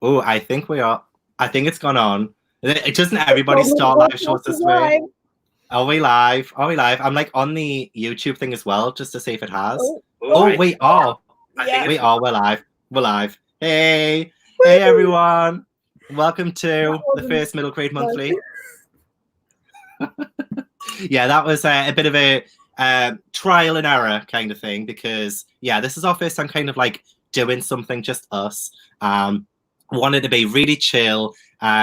Oh, I think we are. I think it's gone on. It doesn't everybody start live shows this way? Are we live? Are we live? I'm like on the YouTube thing as well, just to see if it has. Oh, we are. Yeah. We are. We're live. We're live. Hey, hey everyone. Welcome to the first middle grade monthly. Yeah, that was a bit of a trial and error kind of thing because yeah, this is our first time kind of like doing something just us. Wanted to be really chill,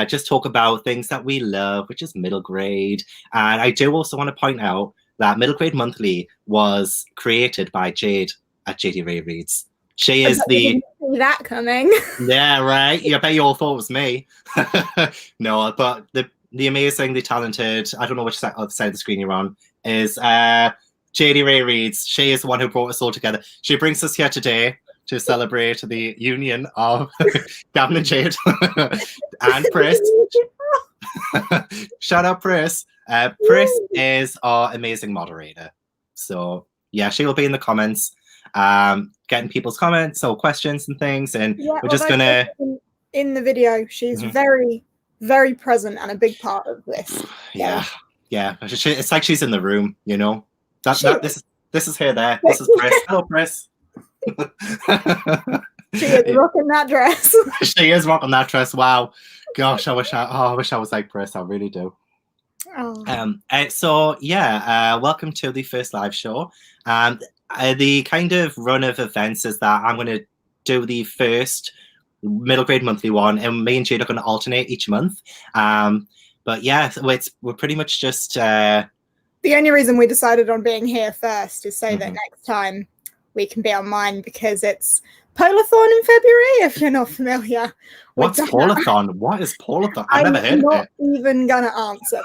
just talk about things that we love, which is middle grade. And I do also want to point out that Middle Grade Monthly was created by Jade at JD Ray Reads. She is the... see that coming. Yeah, right. I bet you all thought it was me. No, but the amazing, the talented, I don't know which side of the screen you're on, is JD Ray Reads. She is the one who brought us all together. She brings us here today to celebrate the union of Gavin and Jade and Pris. Shout out Pris. Pris is our amazing moderator. So yeah, she will be in the comments, getting people's comments or questions and things. And yeah, we're just gonna in the video. She's very, very present and a big part of this. Yeah. It's like she's in the room, you know. This is her there. This is Pris. Hello, Pris. She is rocking that dress. She is rocking that dress. Wow, gosh, I wish I was like Pris. I really do. So yeah, welcome to the first live show. The kind of run of events is that I'm going to do the first middle grade monthly one, and me and Jade are going to alternate each month. But yeah, we're pretty much just. The only reason we decided on being here first is so that next time we can be on mine, because it's Polathon in February, if you're not familiar. What's Polathon? What is Polathon? I've never heard of it. I'm not even going to answer.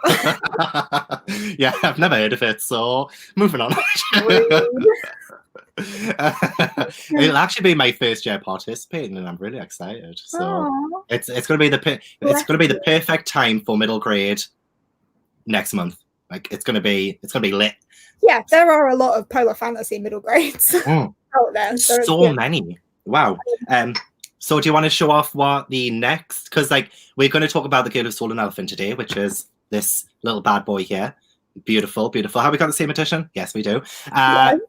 Yeah, I've never heard of it, so moving on. It'll actually be my first year participating, and I'm really excited. So it's going to be the perfect time for middle grade next month. Like it's going to be lit. Yeah, there are a lot of polar fantasy middle grades out there. So many. Wow. So do you want to show off what the next? Because like we're going to talk about the Girl Who Stole an Elephant today, which is this little bad boy here. Beautiful, beautiful. Have we got the same edition? Yes, we do. But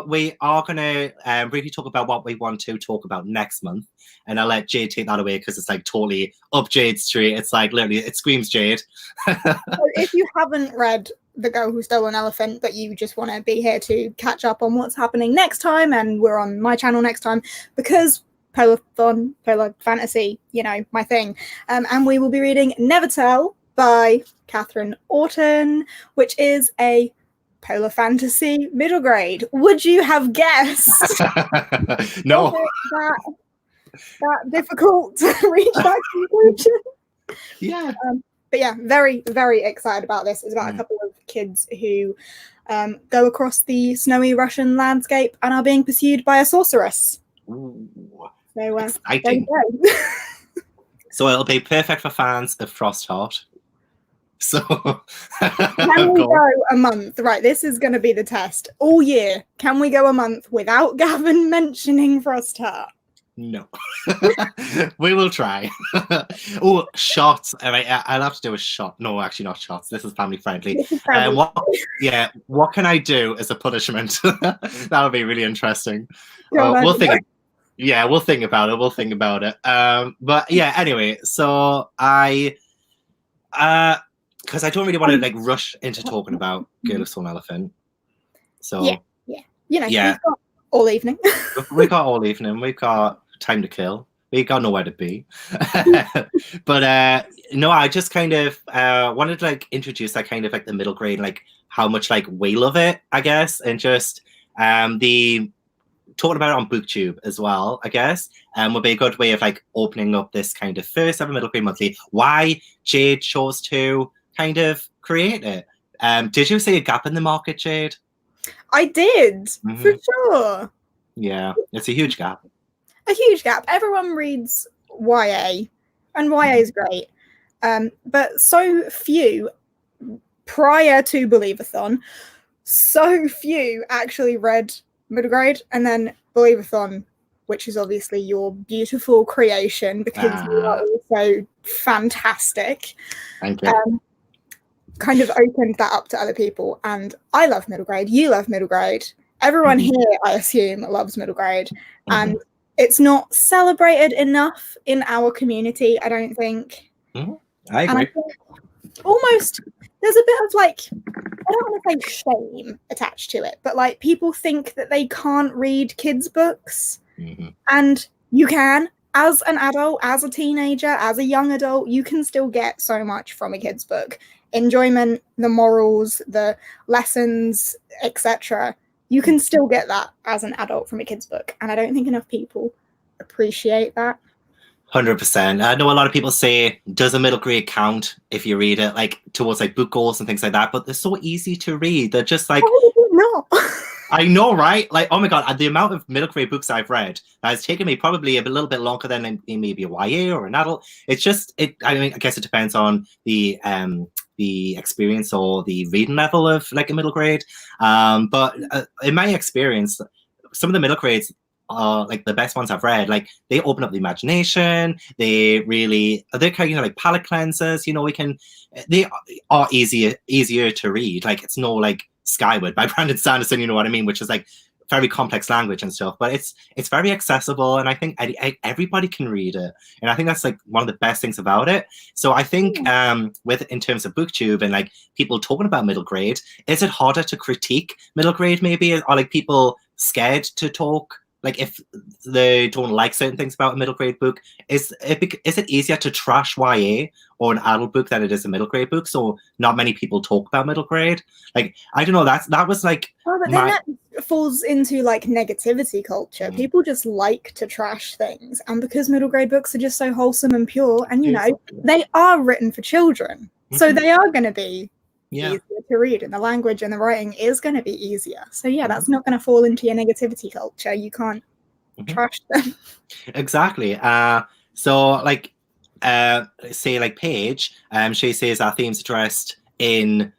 we are going to really talk about what we want to talk about next month. And I'll let Jade take that away because it's like totally up Jade's street. It's like literally, it screams Jade. If you haven't read The Girl Who Stole an Elephant, but you just want to be here to catch up on what's happening next time, and we're on my channel next time, because polar fantasy, you know, my thing. And we will be reading Never Tell by Catherine Orton, which is a polar fantasy middle grade. Would you have guessed? No. That difficult to reach that conclusion. Yeah. But yeah, very, very excited about this. It's about a couple of kids who go across the snowy Russian landscape and are being pursued by a sorceress. Ooh, so, exciting. So it'll be perfect for fans of Frostheart. So can we go a month? Right, this is going to be the test. All year, can we go a month without Gavin mentioning Frostheart? No. We will try. Oh, shots. All right, I'll have to do a shot. No, actually not shots. This is family friendly. What can I do as a punishment? That would be really interesing. We'll think about it. We'll think about it. But yeah, anyway, so I because I don't really want to like rush into talking about Girl Who Stole an Elephant. So yeah. You know, we've got all evening. We got all evening. We got time to kill. We got nowhere to be. But no, I just kind of wanted to like introduce that kind of like the middle grade, like how much like we love it, I guess, and just the talking about it on BookTube as well, I guess, would be a good way of like opening up this kind of first ever middle grade monthly. Why Jade chose to kind of create it. Did you see a gap in the market, Jade? I did, for sure. Yeah, it's a huge gap. A huge gap. Everyone reads YA, and YA is great. But so few, prior to Believathon, so few actually read middle grade, and then Believathon which is obviously your beautiful creation because you are also fantastic. Thank you. Kind of opened that up to other people. And I love middle grade. You love middle grade. Everyone here, I assume, loves middle grade. And it's not celebrated enough in our community, I don't think. I agree. And I think almost there's a bit of like, I don't want to say shame attached to it, but like people think that they can't read kids' books. And you can. As an adult, as a teenager, as a young adult, you can still get so much from a kid's book. Enjoyment, the morals, the lessons, etc. You can still get that as an adult from a kid's book. And I don't think enough people appreciate that. 100%. I know a lot of people say, does a middle grade count if you read it like towards like book goals and things like that? But they're so easy to read. They're just like, no. I know, right? Like, oh my God, the amount of middle grade books I've read that has taken me probably a little bit longer than maybe a YA or an adult. It's just, I mean, I guess it depends on the experience or the reading level of like a middle grade. But in my experience, some of the middle grades are like the best ones I've read. Like they open up the imagination. They're kind of like palate cleansers. You know, they are easier to read. Like it's no like Skyward by Brandon Sanderson, you know what I mean, which is like very complex language and stuff, but it's very accessible, and I think everybody can read it, and I think that's like one of the best things about it. So I think in terms of booktube and like people talking about middle grade, is it harder to critique middle grade maybe, or like people scared to talk like if they don't like certain things about a middle grade book? Is it easier to trash YA or an adult book than it is a middle grade book? So not many people talk about middle grade. Like I don't know. That was like. Oh, but then that falls into like negativity culture. People just like to trash things, and because middle grade books are just so wholesome and pure, and you know they are written for children, so they are going to be easier to read, and the language and the writing is going to be easier. So yeah, that's not going to fall into your negativity culture. You can't trash them. Exactly. So like say like Paige, she says our themes addressed in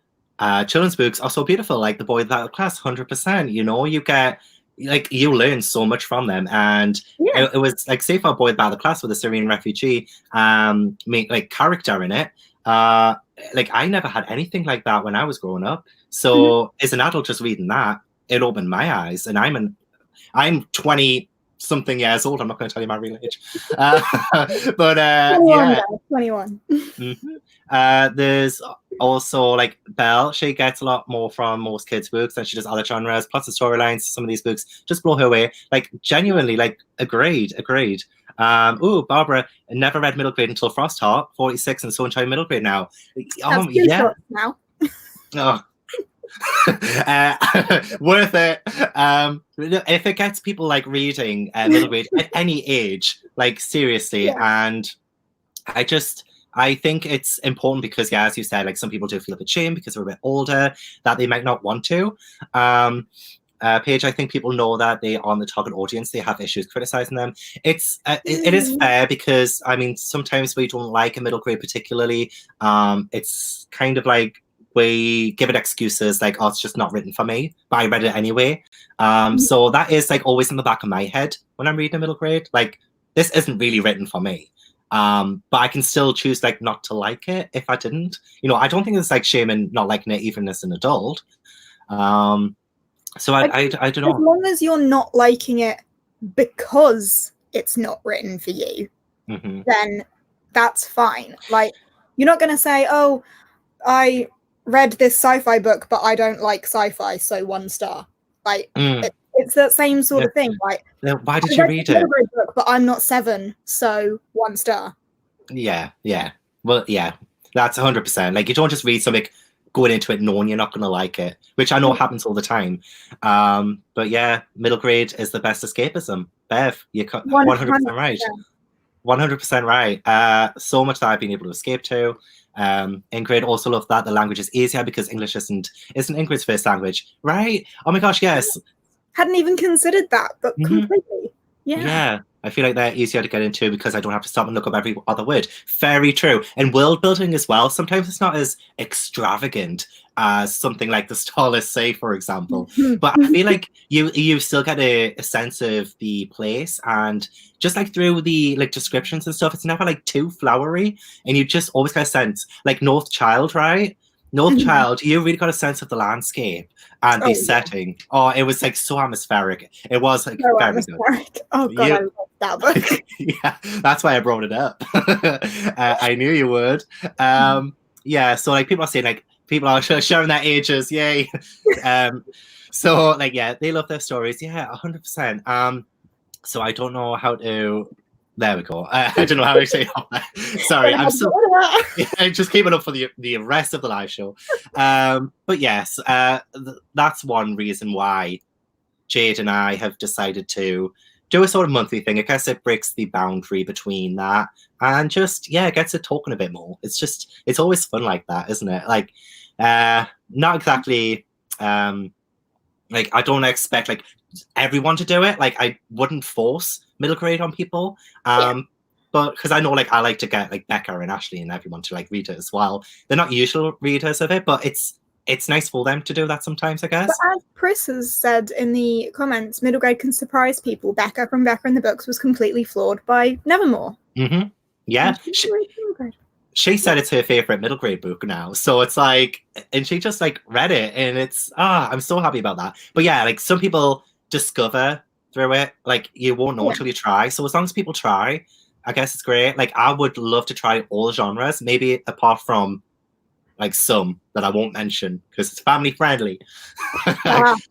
children's books are so beautiful, like The Boy Without a Class. 100%. You know, you get like you learn so much from them, and it was like say for A Boy Without a Class with a Syrian refugee like character in it. Like I never had anything like that when I was growing up. So as an adult, just reading that, it opened my eyes. And I'm 20 something years old. I'm not going to tell you my real age. But 21. There's also like Belle. She gets a lot more from most kids' books than she does other genres. Plus the storylines, some of these books just blow her away. Like genuinely, like agreed. Barbara never read middle grade until Frost Heart, 46, and so enjoy middle grade now. Now. Oh. Worth it. If it gets people like reading middle grade at any age, like seriously, and I think it's important because, yeah, as you said, like some people do feel a bit shame because they're a bit older that they might not want to. Paige, I think people know that they are on the target audience. They have issues criticizing them. It is fair because, I mean, sometimes we don't like a middle grade particularly. It's kind of like we give it excuses like, oh, it's just not written for me, but I read it anyway. So that is like always in the back of my head when I'm reading a middle grade. Like, this isn't really written for me. But I can still choose like not to like it if I didn't. You know, I don't think it's like shame in not liking it even as an adult. So I don't know. As long as you're not liking it because it's not written for you, then that's fine. Like, you're not going to say, oh, I read this sci-fi book, but I don't like sci-fi, so 1 star. Like, it's that same sort of thing. Like, why did you read it? Book, but I'm not 7, so 1 star. Yeah. Well, yeah, that's 100%. Like, you don't just read something going into it knowing you're not going to like it, which I know happens all the time. But yeah, middle grade is the best escapism. Bev, you're 100% right. 100% right. So much that I've been able to escape to. Ingrid also loved that the language is easier because English isn't Ingrid's first language, right? Oh my gosh, yes. Hadn't even considered that, but completely. Yeah. I feel like they're easier to get into because I don't have to stop and look up every other word. Very true. And world building as well. Sometimes it's not as extravagant as something like the Starless Sea, for example. But I feel like you still get a sense of the place, and just like through the like descriptions and stuff, it's never like too flowery, and you just always get a sense, like North Child, right? North Child, you really got a sense of the landscape and the setting. Oh, it was like so atmospheric. It was like So very atmospheric. good. Oh god, I love that book. Yeah, that's why I brought it up. I knew you would. Yeah, so like people are saying like people are showing their ages, yay. So like yeah, they love their stories. Yeah, 100%. So I don't know how to. There we go. I don't know how to say it. Sorry, I'm so yeah, just keeping up for the rest of the live show. But yes, that's one reason why Jade and I have decided to do a sort of monthly thing. I guess it breaks the boundary between that and just gets it talking a bit more. It's always fun like that, isn't it? Like not exactly like I don't expect like everyone to do it. Like I wouldn't force middle grade on people. But because I know like I like to get like Becca and Ashley and everyone to like read it as well. They're not usual readers of it, but it's nice for them to do that sometimes, I guess. But as Chris has said in the comments, middle grade can surprise people. Becca from Becca in the Books was completely floored by Nevermore. Mm-hmm. Yeah. She said it's her favorite middle grade book now. So it's like, and she just like read it, and it's I'm so happy about that. But yeah, like some people discover through it, like you won't know until you try. So as long as people try, I guess it's great. Like I would love to try all genres, maybe apart from like some that I won't mention because it's family friendly.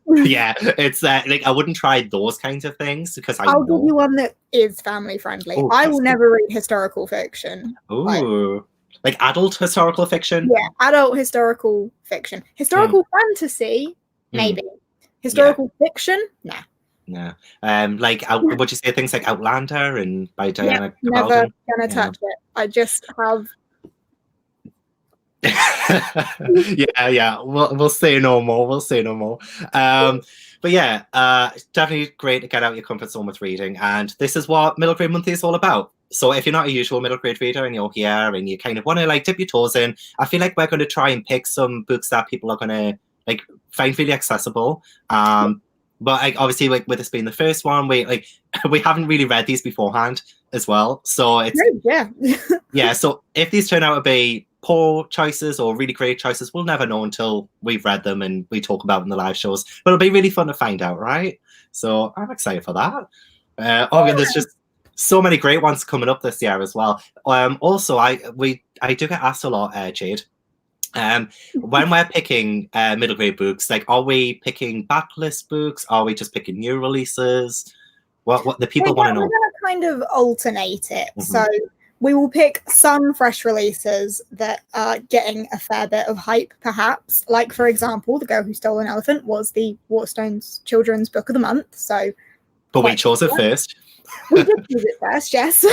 Yeah, it's like I wouldn't try those kinds of things because I'll give you one that is family friendly. Ooh, I will never read historical fiction. Ooh, like adult historical fiction? Yeah, adult historical fiction. Historical fantasy, maybe. Historical fiction, nah. Yeah. Like would you say things like Outlander and by Diana never gonna touch it. I just have yeah. We'll say no more. But yeah, definitely great to get out your comfort zone with reading, and this is what Middle Grade Monthly is all about. So if you're not a usual middle grade reader and you're here and you kind of want to like dip your toes in, I feel like we're going to try and pick some books that people are going to like find really accessible. But like obviously, like with this being the first one, we haven't really read these beforehand as well. So it's yeah. So if these turn out to be poor choices or really great choices, we'll never know until we've read them and we talk about them in the live shows. But it'll be really fun to find out, right? So I'm excited for that. There's just so many great ones coming up this year as well. Also, I do get asked a lot, Jade. When we're picking middle grade books, like, are we picking backlist books? Are we just picking new releases? What the people want to know? We're going to kind of alternate it. So we will pick some fresh releases that are getting a fair bit of hype, perhaps. Like, for example, The Girl Who Stole an Elephant was the Waterstones Children's Book of the Month. So, but we chose it first. We did choose it first, yes.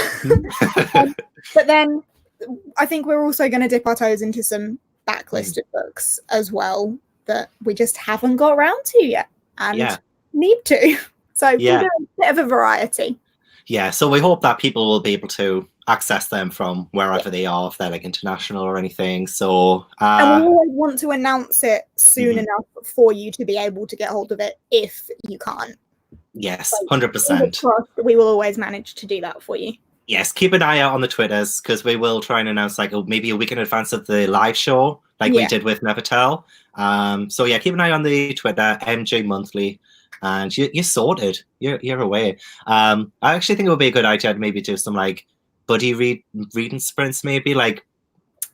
But then I think we're also going to dip our toes into some backlisted books as well that we just haven't got around to yet and need to. So we'll do a bit of a variety. Yeah, so we hope that people will be able to access them from wherever they are, if they're like international or anything. So and we always want to announce it soon enough for you to be able to get hold of it if you can't. Yes, 100%. We will always manage to do that for you. Yes, keep an eye out on the Twitters because we will try and announce like maybe a week in advance of the live show, like we did with Never Tell. So yeah, keep an eye on the Twitter, MJ Monthly, and you're sorted. You're away. I actually think it would be a good idea to maybe do some like buddy reading sprints, maybe like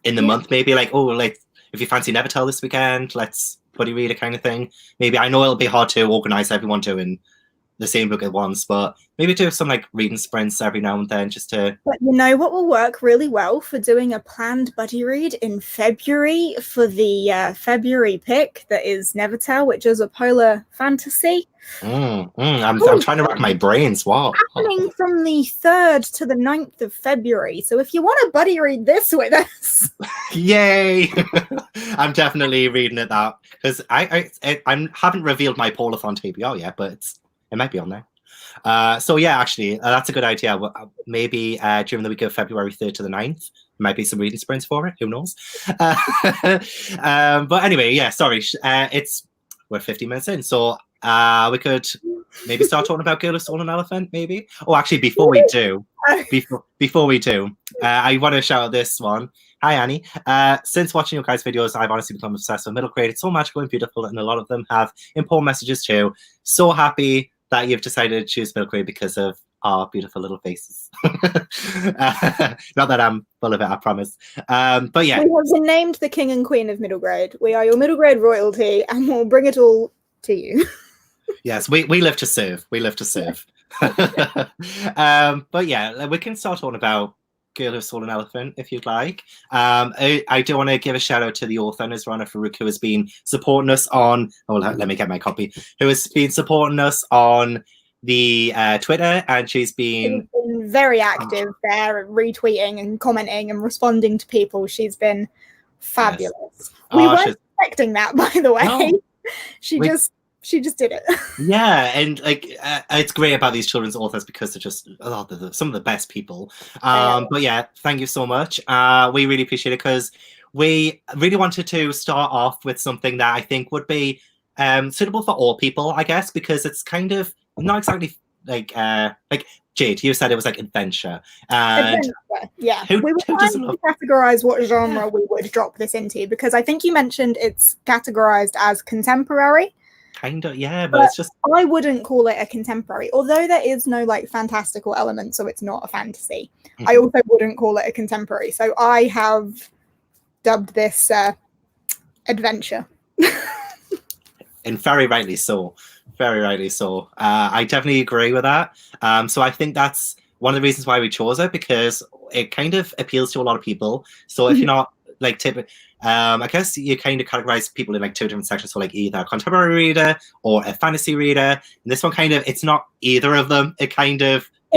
in the month, maybe like like if you fancy Never Tell this weekend, let's buddy read it kind of thing. Maybe I know it'll be hard to organize everyone doing the same book at once, but maybe do some like reading sprints every now and then just to. But you know what will work really well for doing a planned buddy read in February for the February pick that is Never Tell, which is a polar fantasy. I'm trying to rack my brains. Wow. Happening from the 3rd to the 9th of February. So if you want to buddy read this with us. Yay! I'm definitely reading it because I haven't revealed my Paulathon TBR yet, but it might be on there. So yeah, actually, that's a good idea. Maybe during the week of February 3rd to the 9th, might be some reading sprints for it. Who knows? But anyway, yeah. Sorry, we're 50 minutes in, so we could maybe start talking about Girl Who Stole an Elephant. Maybe. Oh, actually, before we do, I want to shout out this one. Hi, Annie. Since watching your guys' videos, I've honestly become obsessed with middle grade. It's so magical and beautiful, and a lot of them have important messages too. So happy that you've decided to choose middle grade because of our beautiful little faces. Not that I'm full of it, I promise. But yeah. We have been named the king and queen of middle grade. We are your middle grade royalty, and we'll bring it all to you. Yes, we live to serve. We live to serve. But yeah, we can start on about Girl Who Stole an Elephant, if you'd like. I do want to give a shout out to the author, Nizrana Farook, who has been supporting us on. Oh, let me get my copy. Who has been supporting us on the Twitter, and she's been very active there, retweeting and commenting and responding to people. She's been fabulous. Yes. We weren't expecting that, by the way. No. She just did it. Yeah, and like it's great about these children's authors because they're just some of the best people. But yeah, thank you so much. We really appreciate it because we really wanted to start off with something that I think would be suitable for all people, I guess, because it's kind of not exactly like Jade, you said it was like adventure. And yeah. We were trying to categorize what genre we would drop this into because I think you mentioned it's categorized as contemporary. Kind of, yeah, but it's just... I wouldn't call it a contemporary, although there is no like fantastical element, so it's not a fantasy. Mm-hmm. I also wouldn't call it a contemporary, so I have dubbed this adventure. And very rightly so. Very rightly so. I definitely agree with that. So I think that's one of the reasons why we chose it, because it kind of appeals to a lot of people. So if you're not like I guess you kind of categorize people in like two different sections. So like either a contemporary reader or a fantasy reader. And this one kind of, it's not either of them. It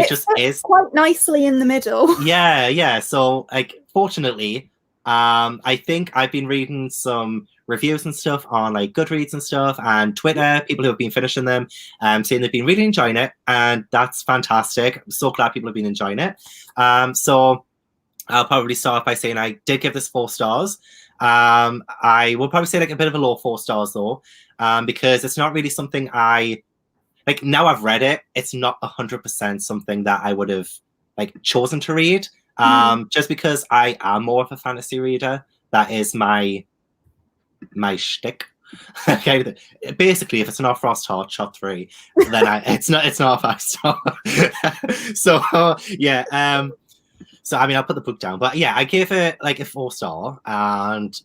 just is quite nicely in the middle. Yeah. So like, fortunately, I think I've been reading some reviews and stuff on like Goodreads and stuff and Twitter, people who have been finishing them, saying they've been really enjoying it, and that's fantastic. I'm so glad people have been enjoying it. So I'll probably start by saying I did give this 4 stars. I will probably say like a bit of a low 4 stars though, because it's not really something I like. Now I've read it, it's not 100% something that I would have like chosen to read. Just because I am more of a fantasy reader. That is my shtick. Okay, basically, if it's not Frostheart Shot 3, then it's not a 5-star. So yeah, so I mean, I'll put the book down, but yeah, I gave it like a 4-star, and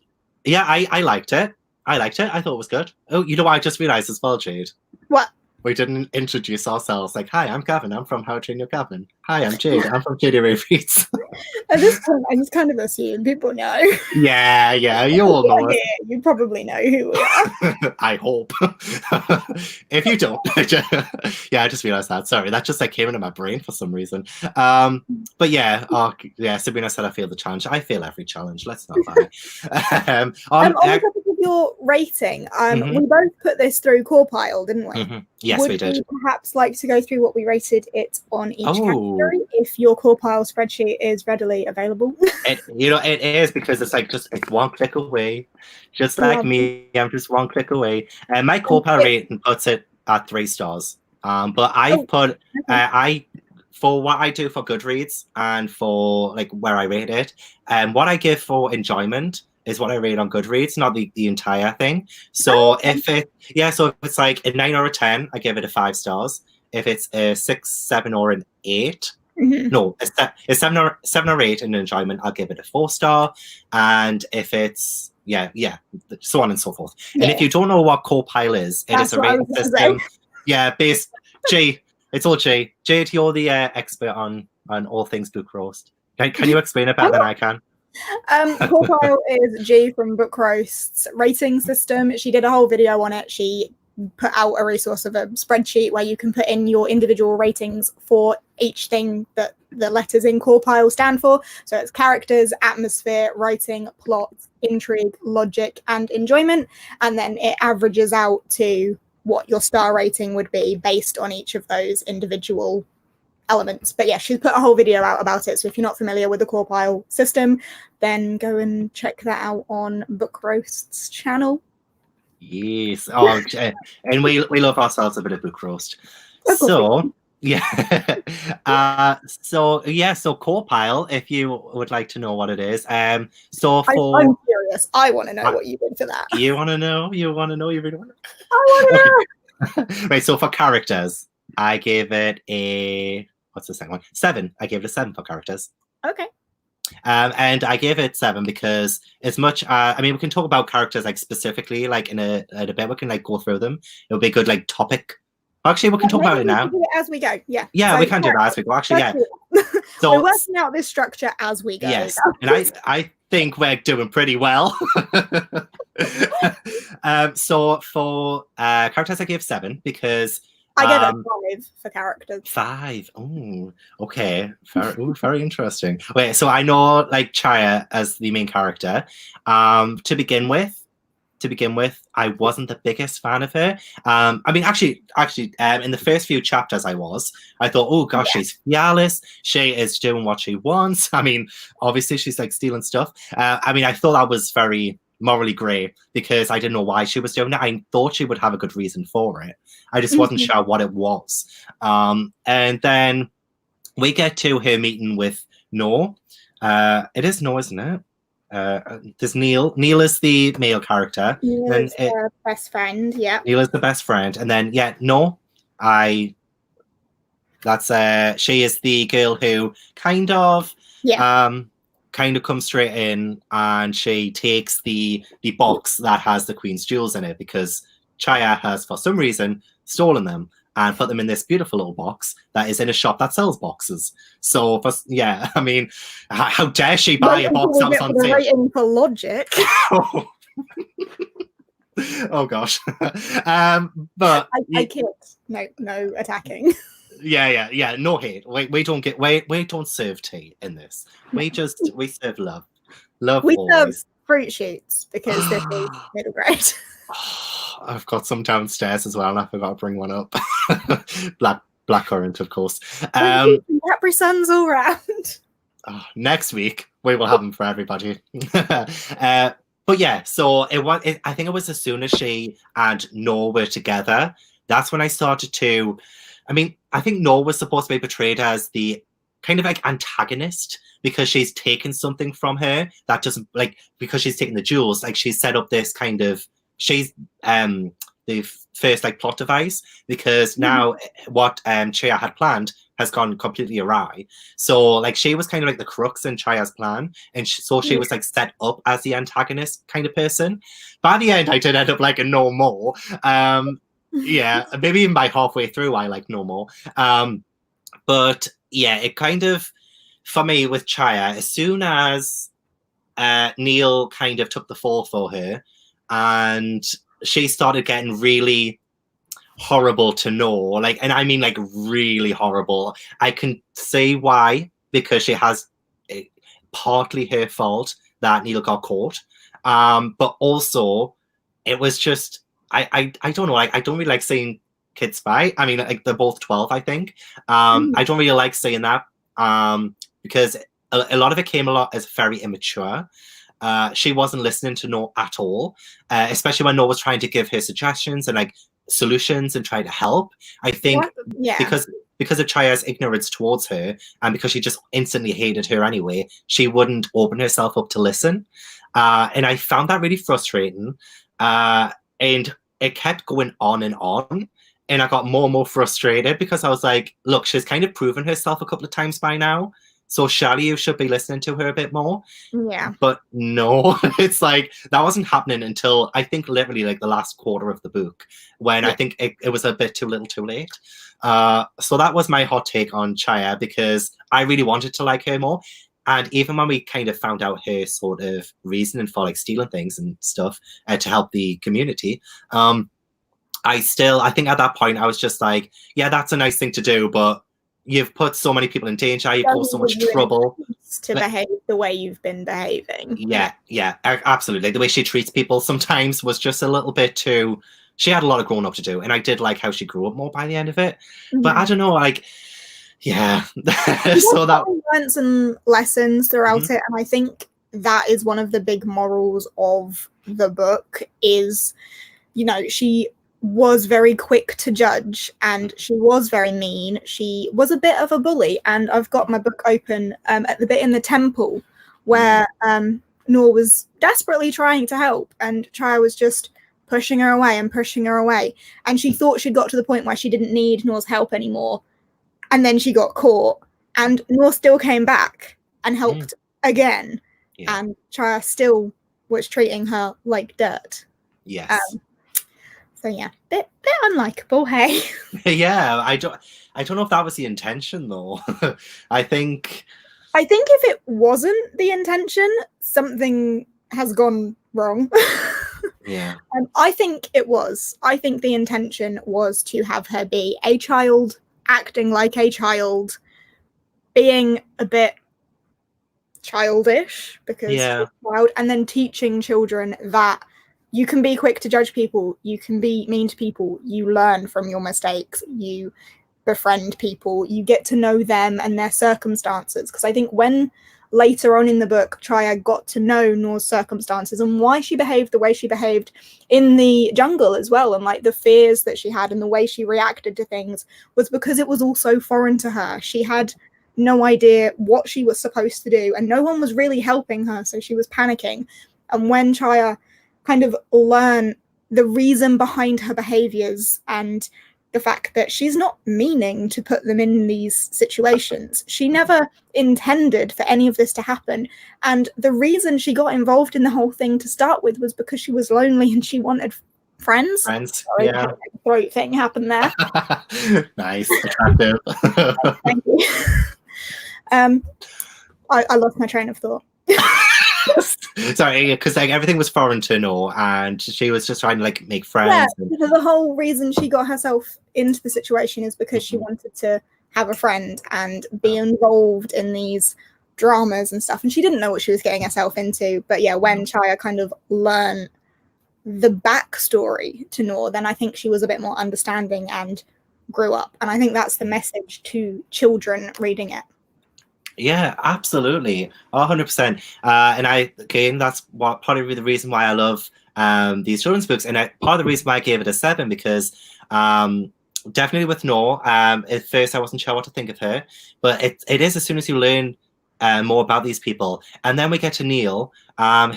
yeah, I liked it. I thought it was good. Oh, you know what I just realized as well, Jade? What? We didn't introduce ourselves. Like, hi, I'm Gavin. I'm from How to Train Your Gavin. Hi, I'm Jade. I'm from Jade Reads. At this point, I just kind of assume people know. Yeah, you all know us. You probably know who we are. I hope. If you don't, yeah, I just realized that. Sorry, that just like came into my brain for some reason. But yeah, Sabrina said I failed the challenge. I fail every challenge. Let's not lie. On the topic of your rating, we both put this through Corepile, didn't we? Yes, we did. Would you perhaps like to go through what we rated it on each category, if your Corepile spreadsheet is readily available? It is, because it's like it's one click away. Just like me, I'm just one click away. And my Corepile rating puts it at 3 stars. But I've put for what I do for Goodreads and for like where I rate it, and what I give for enjoyment is what I rate on Goodreads, not the entire thing. So if it's like a 9 or a 10, I give it a 5 stars. If it's a 6, 7, or an 8, no, a 7 or 8 in enjoyment, I'll give it a 4 star. And if it's so on and so forth. And if you don't know what Corepile is, it is a rating system. Yeah, it's all Jay. Jade, you're the expert on all things book roast. Can you explain it better than I can? Corepile is G from Book Roast's rating system. She did a whole video on it. She put out a resource of a spreadsheet where you can put in your individual ratings for each thing that the letters in Corepile stand for. So it's characters, atmosphere, writing, plot, intrigue, logic, and enjoyment. And then it averages out to what your star rating would be based on each of those individual elements. But yeah, she's put a whole video out about it. So if you're not familiar with the core pile system, then go and check that out on Book Roast's channel. Yes. Oh, and we love ourselves a bit of book roast. So yeah. So core pile, if you would like to know what it is. I'm curious. I want to know what you did for that. You want to know? You want to know? You really want to? I want to know. Right. So for characters, I gave it a what's the second one? 7. I gave it a 7 for characters. Okay. And I gave it 7 because as much I mean we can talk about characters like specifically like in a bit, we can like go through them. It would be a good like topic. Actually, we can talk about it now. Do it as we go. Yeah. Yeah, so, we can do that as we go. Actually, yeah. So we're working out this structure as we go. Yes, and I think we're doing pretty well. So for characters, I gave 7 because I gave it 5 for characters. 5. Oh, okay. Very interesting. Wait, so I know like Chaya as the main character. To begin with, I wasn't the biggest fan of her. I mean, actually, in the first few chapters, I thought, oh gosh, she's fearless. She is doing what she wants. I mean, obviously, she's like stealing stuff. I mean, I thought that was very morally grey because I didn't know why she was doing it. I thought she would have a good reason for it. I just wasn't sure what it was. And then we get to her meeting with Nour. It is Nour, isn't it? There's Neil. Neil is the male character. Neil is her best friend, yeah. Neil is the best friend. And then, Nour, she is the girl who kind of comes straight in and she takes the box that has the Queen's jewels in it because Chaya has, for some reason, stolen them and put them in this beautiful little box that is in a shop that sells boxes. So, I mean, how dare she buy a box that was on sale? Waiting for logic. Oh gosh. But I kid. No attacking. Yeah. No hate. We don't serve tea in this. We serve love. We serve fruit shoots because this is middle grade. I've got some downstairs as well, and I forgot to bring one up. Black currant, of course. Capri Suns all round. Next week we will have them for everybody. But yeah, so I think it was as soon as she and Nour were together, that's when I started to. I mean, I think Nour was supposed to be portrayed as the kind of like antagonist because she's taken something from her that doesn't because she's taken the jewels. Like she's set up this kind of. She's the first like plot device because now what Chaya had planned has gone completely awry. So like she was kind of like the crux in Chaya's plan, and so she was like set up as the antagonist kind of person. By the end, I did end up liking no more. Yeah, maybe even by halfway through, I like no more. But yeah, it kind of for me with Chaya, as soon as Neil kind of took the fall for her. And she started getting really horrible to Nour, and I mean really horrible. I can see why, because she has partly her fault that Neil got caught, but also it was just I don't know. I don't really like seeing kids fight. I mean, they're both 12, I think. I don't really like seeing that because a lot of it came as very immature. She wasn't listening to Nour at all, especially when Nour was trying to give her suggestions and solutions and try to help. I think because of Chaya's ignorance towards her and because she just instantly hated her anyway, she wouldn't open herself up to listen. And I found that really frustrating. And it kept going on and on. And I got more and more frustrated because I was like, look, she's kind of proven herself a couple of times by now. So surely you should be listening to her a bit more. Yeah. But no, it's that wasn't happening until I think literally the last quarter of the book when I think it was a bit too little too late. So that was my hot take on Chaya because I really wanted to like her more. And even when we kind of found out her sort of reasoning for stealing things and stuff to help the community, I think at that point I was just yeah, that's a nice thing to do, but you've put so many people in danger. You've caused so much trouble. To behave the way you've been behaving. Yeah, absolutely. The way she treats people sometimes was just a little bit too she had a lot of growing up to do, and I did like how she grew up more by the end of it. But Mhm. I don't know, like, yeah. She So that definitely learned some lessons throughout it, and I think that is one of the big morals of the book is, you know, she was very quick to judge and she was very mean. She was a bit of a bully, and I've got my book open at the bit in the temple where Nour was desperately trying to help and Chaya was just pushing her away and pushing her away, and she thought she'd got to the point where she didn't need Nour's help anymore, and then she got caught, and Nour still came back and helped again, and Chaya still was treating her like dirt. Yes. So yeah, bit unlikable, hey. Yeah, I don't know if that was the intention though. I think if it wasn't the intention, something has gone wrong. yeah. I think it was. I think the intention was to have her be a child, acting like a child, being a bit childish because she's a child, and then teaching children that you can be quick to judge people, you can be mean to people, you learn from your mistakes, you befriend people, you get to know them and their circumstances. Because I think when later on in the book Chaya got to know Nour's circumstances and why she behaved the way she behaved in the jungle as well, and like the fears that she had and the way she reacted to things, was because it was all so foreign to her. She had no idea what she was supposed to do and no one was really helping her, so she was panicking. And when Chaya kind of learned the reason behind her behaviors and the fact that she's not meaning to put them in these situations, she never intended for any of this to happen, and the reason she got involved in the whole thing to start with was because she was lonely and she wanted friends. Sorry, Yeah. throat thing happened there. Nice, attractive. Thank you. I lost my train of thought. Sorry, because like everything was foreign to Nour, and she was just trying to like make friends. Yeah, because the whole reason she got herself into the situation is because she wanted to have a friend and be involved in these dramas and stuff, and she didn't know what she was getting herself into. But yeah, when Chaya kind of learned the backstory to Nour, then I think she was a bit more understanding and grew up, and I think that's the message to children reading it. Yeah, absolutely, 100%. And again, that's what part of the reason why I love these children's books, and part of the reason why I gave it a 7, because definitely with Nour, at first I wasn't sure what to think of her, but it is as soon as you learn more about these people, and then we get to Neil,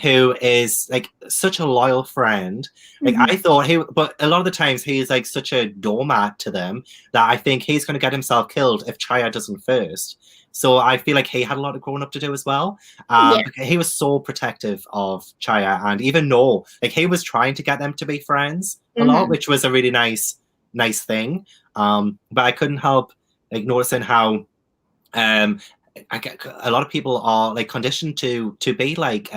who is like such a loyal friend. Like I thought but a lot of the times he's like such a doormat to them that I think he's going to get himself killed if Chaya doesn't first. So I feel like he had a lot of growing up to do as well. He was so protective of Chaya, and even Nour, like he was trying to get them to be friends a lot, which was a really nice thing. But I couldn't help like noticing how a lot of people are like conditioned to be like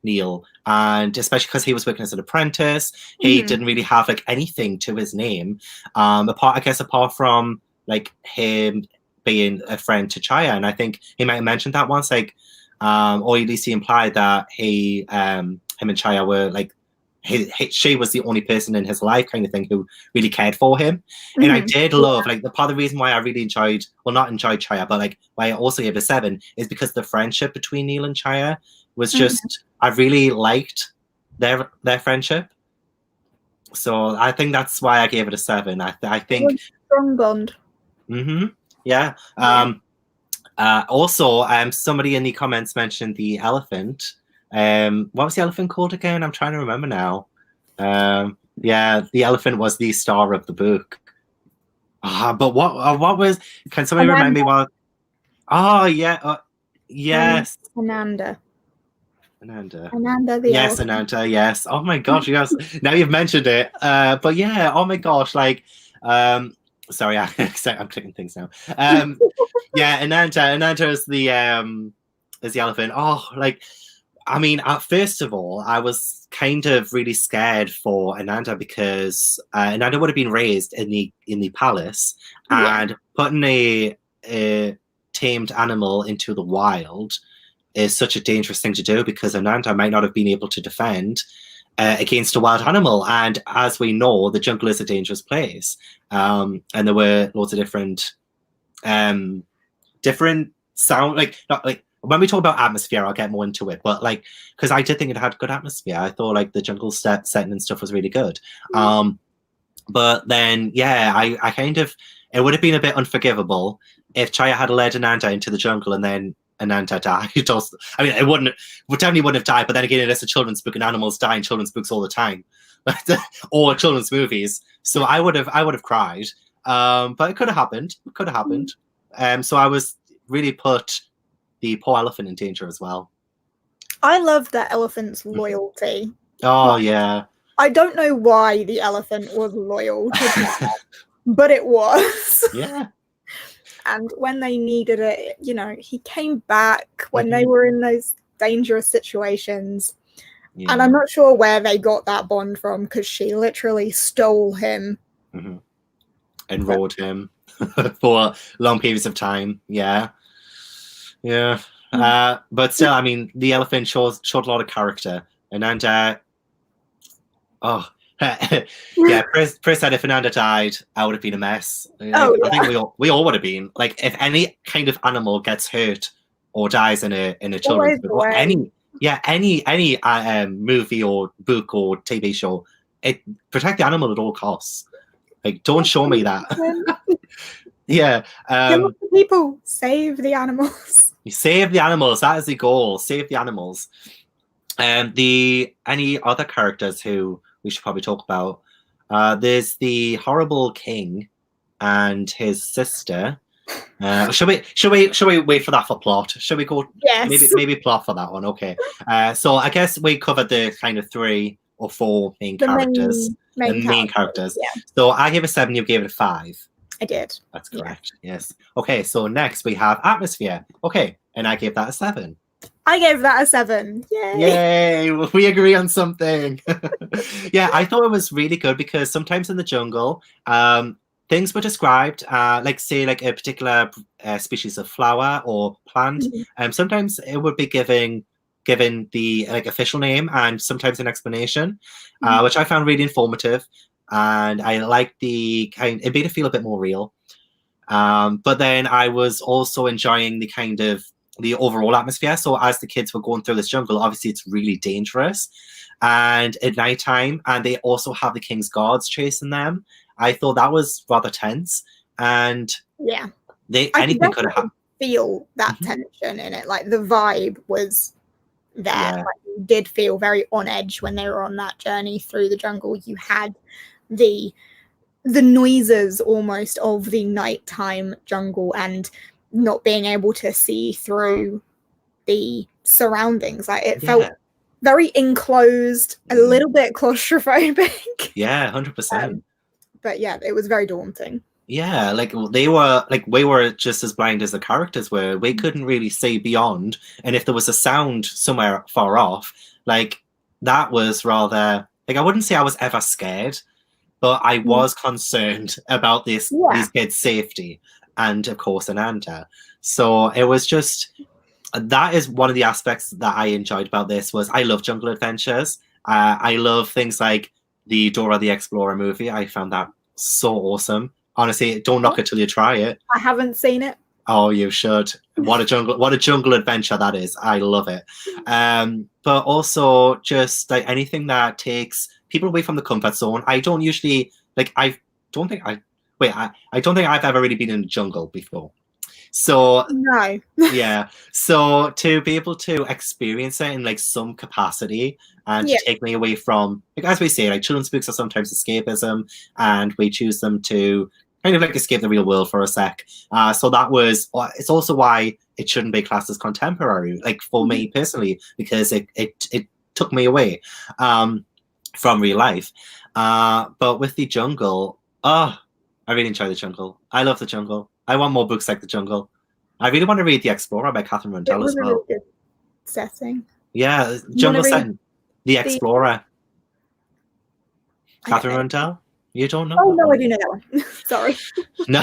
Neil, and especially because he was working as an apprentice, he didn't really have like anything to his name, apart from like him being a friend to Chaya. And I think he might have mentioned that once, like or at least he implied that him and Chaya were like she was the only person in his life kind of thing who really cared for him. And I did love like the part of the reason why I really enjoyed Chaya, but like why I also gave it a 7 is because the friendship between Neil and Chaya was just I really liked their friendship. So I think that's why I gave it a 7. I think strong bond. Yeah. Also, somebody in the comments mentioned the elephant. What was the elephant called again? I'm trying to remember now. Yeah, the elephant was the star of the book. But what was? Can somebody remind me what? Oh yeah, yes. Ananda. Ananda. Ananda the Yes, elephant. Ananda. Yes. Oh my gosh. Yes. Now you've mentioned it. But yeah. Oh my gosh. Like, sorry, I'm clicking things now. Yeah, Ananda is the elephant. Oh, like, I mean, first of all, I was kind of really scared for Ananda because Ananda would have been raised in the palace, and putting a tamed animal into the wild is such a dangerous thing to do because Ananda might not have been able to defend against a wild animal. And as we know, the jungle is a dangerous place. And there were loads of different sound, like, not like, when we talk about atmosphere, I'll get more into it. But like, because I did think it had good atmosphere. I thought like the jungle setting and stuff was really good. But then, yeah, I kind of, it would have been a bit unforgivable if Chaya had led Ananda into the jungle and then Ananda died. I mean, it definitely wouldn't have died. But then again, it is a children's book, and animals die in children's books all the time, or children's movies. So I would have cried. But it could have happened. It could have happened. So I was really put the poor elephant in danger as well. I love that elephant's loyalty. Oh yeah. I don't know why the elephant was loyal to that, but it was. Yeah. And when they needed it, you know, he came back when they were in those dangerous situations. Yeah. And I'm not sure where they got that bond from, because she literally stole him. And rode him for long periods of time. Yeah. Yeah. But still, I mean, the elephant showed a lot of character. And yeah, Chris said if Ananda died, I would have been a mess. I think we all would have been. Like, if any kind of animal gets hurt or dies in a children's book, or any movie or book or TV show, protect the animal at all costs. Like, don't show me that. Yeah. People save the animals. You save the animals. That is the goal. Save the animals. Any other characters who we should probably talk about? There's the horrible king and his sister. Should we wait for that for plot? Should we go? Yes. Maybe plot for that one. Okay. So I guess we covered the kind of 3 or 4 main characters. Main characters. Yeah. So I gave it 7. You gave it a 5. I did. That's correct. Yeah. Yes. Okay. So next we have atmosphere. Okay, and I gave that a 7. I gave that a 7. Yay! Yay! We agree on something. Yeah, I thought it was really good because sometimes in the jungle, things were described, like say like a particular species of flower or plant. Sometimes it would be given the like official name and sometimes an explanation, which I found really informative, and I liked it made it feel a bit more real. But then I was also enjoying the overall atmosphere. So as the kids were going through this jungle, obviously it's really dangerous, and at nighttime, and they also have the king's guards chasing them. I thought that was rather tense, and anything could have happened. Feel that tension in it, like the vibe was there. Yeah. Like, you did feel very on edge when they were on that journey through the jungle. You had the noises almost of the nighttime jungle and not being able to see through the surroundings. Like, it felt very enclosed, a little bit claustrophobic. Yeah, 100%. But yeah, it was very daunting. Yeah, like we were just as blind as the characters were. We couldn't really see beyond, and if there was a sound somewhere far off, like that was rather like, I wouldn't say I was ever scared, but I was concerned about these kids' safety, and of course Ananda. So it was just, that is one of the aspects that I enjoyed about this. Was I love jungle adventures. I love things like the Dora the Explorer movie. I found that so awesome. Honestly, don't knock it till you try it. I haven't seen it. Oh, you should. What a jungle adventure that is. I love it. But also just like anything that takes people away from the comfort zone. I don't usually I don't think I've ever really been in the jungle before. So no. Yeah. So to be able to experience it in like some capacity and to take me away from, like, as we say, like children's books are sometimes escapism, and we choose them to kind of like escape the real world for a sec. So it's also why it shouldn't be classed as contemporary, like for me personally, because it took me away from real life. But with the jungle, I really enjoy the jungle. I love the jungle. I want more books like The Jungle. I really want to read The Explorer by Catherine Rundell as well. Really good setting. Yeah, jungle setting. The Explorer. Catherine Rundell? You don't know? Oh, no, I do know that one. Sorry. No,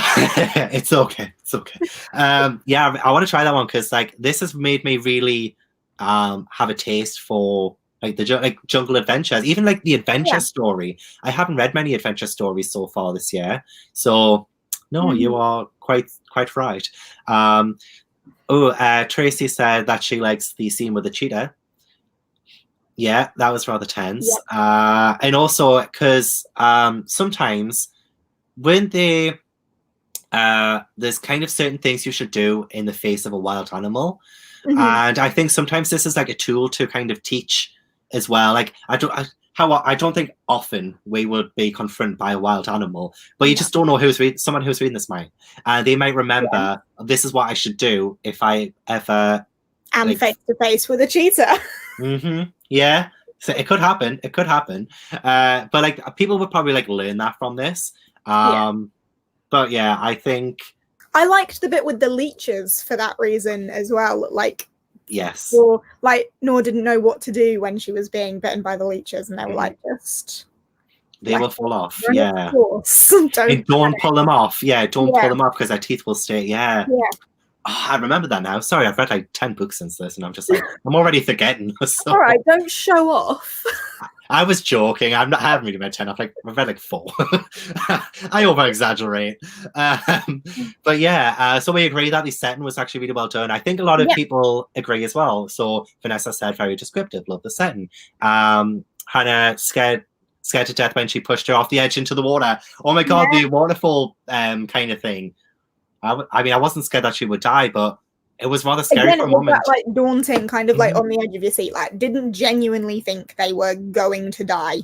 it's okay. It's okay. Yeah, I want to try that one because like this has made me really have a taste for like the like Jungle Adventures, even like the adventure Yeah. story. I haven't read many adventure stories so far this year, so no, you are quite right. Tracy said that she likes the scene with the cheetah. Yeah, that was rather tense. And also because sometimes when they there's kind of certain things you should do in the face of a wild animal. And I think sometimes this is like a tool to kind of teach as well. Like I don't think often we would be confronted by a wild animal, but you just don't know someone who's reading this mind, and they might remember this is what I should do if I ever am face to face with a cheetah. Yeah, so it could happen. It could happen, but like people would probably like learn that from this. But yeah, I think I liked the bit with the leeches for that reason as well. Like, yes, or like Nour didn't know what to do when she was being bitten by the leeches, and they were like, just they will fall off. don't Don't pull them off. Don't pull them off because their teeth will stay. Oh, I remember that now. Sorry, I've read like 10 books since this, and I'm just like, I'm already forgetting. So. All right, don't show off. I was joking. I haven't really read 10. I've read like 4. I over exaggerate. But yeah, so we agree that the setting was actually really well done. I think a lot of people agree as well. So Vanessa said very descriptive, love the setting. Hannah scared to death when she pushed her off the edge into the water. Oh my god, the waterfall kind of thing. I mean, I wasn't scared that she would die, but it was rather scary for a moment. That, like, daunting, kind of like on the edge of your seat. Like, didn't genuinely think they were going to die,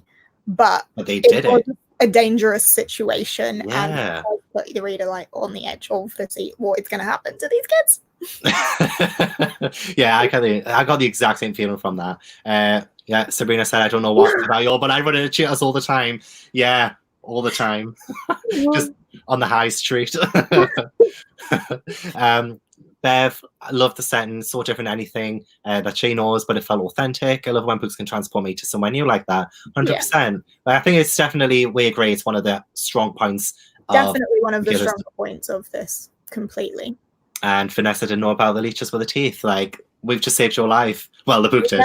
but they did it. A dangerous situation, and it put the reader like on the edge of the seat. What is going to happen to these kids? I got the exact same feeling from that. Sabrina said, I don't know what about you, but I run into cheetahs all the time. Yeah, all the time. Just on the high street. Bev, I love the setting, so different than anything that she knows, but it felt authentic. I love when books can transport me to somewhere new like that. 100%. But I think it's definitely, we agree, it's one of the strong points. Definitely one of the stronger points of this, completely. And Vanessa didn't know about the leeches with the teeth. Like, we've just saved your life. Well, the book did.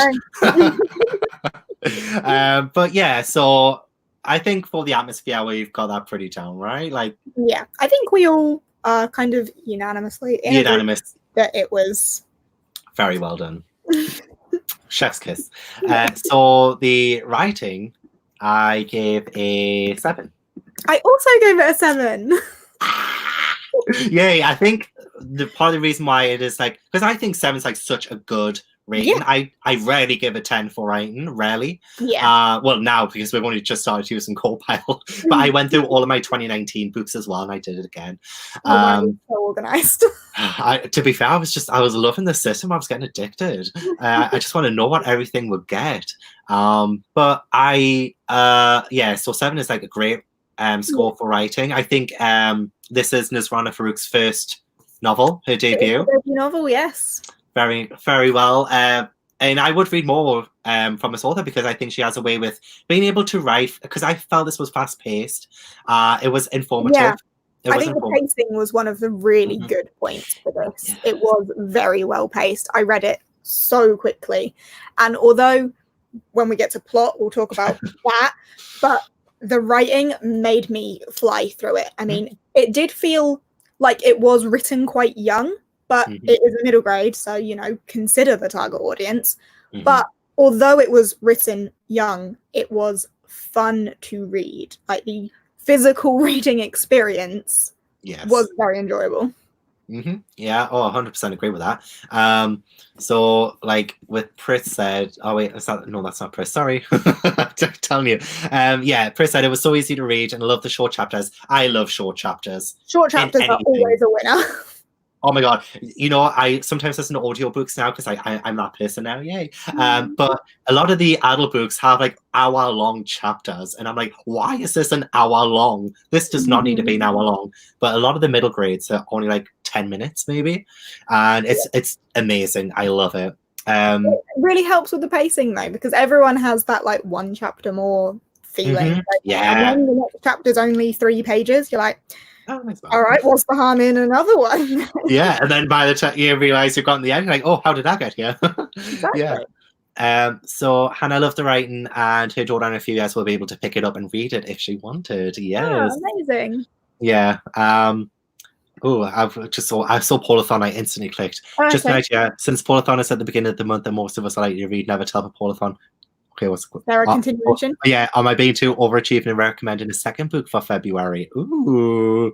But yeah, so I think for the atmosphere, we've got that pretty down, right? Like, yeah, I think we all are kind of unanimously that it was very well done. Chef's kiss. So the writing, I gave a 7. I also gave it a 7. Yay! I think part of the reason why it is like, because I think 7's like such a good rating. I rarely give a 10 for writing, rarely. Well, now because we've only just started using Copile, but I went through all of my 2019 books as well, and I did it again. So organized. To be fair, I was loving the system. I was getting addicted. I just want to know what everything would get. But so 7 is like a great score for writing. I think this is Nizrana Farook's first novel, her debut. Novel, yes. Very, very well. And I would read more from this author because I think she has a way with being able to write, because I felt this was fast-paced. It was informative. Yeah. I think the pacing was one of the really good points for this. Yeah. It was very well paced. I read it so quickly. And although when we get to plot, we'll talk about that, but the writing made me fly through it. I mean, it did feel like it was written quite young, but it is a middle grade, so, consider the target audience. But although it was written young, it was fun to read. Like, the physical reading experience was very enjoyable. Yeah, 100% agree with that. So, like, with Pris said, that's not Pris, sorry. I'm telling you. Pris said it was so easy to read and I love the short chapters. I love short chapters. Short chapters are always a winner. Oh my god! I sometimes listen to audiobooks now because I'm that person now. Yay! But a lot of the adult books have like hour-long chapters, and I'm like, why is this an hour long? This does not need to be an hour long. But a lot of the middle grades are only like 10 minutes, maybe, and it's amazing. I love it. It really helps with the pacing though, because everyone has that like one chapter more feeling. And when the next chapter's only 3 pages, you're like, all right, what's the harm in another one? And then by the time you realize you've gotten the end, you're like, oh, how did that get here? Exactly. So Hannah loved the writing, and her daughter in a few years will be able to pick it up and read it if she wanted. Yes. Amazing. Yeah. Oh, I saw Paulathon, I instantly clicked. Oh, Just okay. an idea, since Paulathon is at the beginning of the month and most of us are likely to read Never Tell for Paulathon. Okay, Is there a continuation? Yeah, am I being too overachieving and recommending a second book for February? Ooh.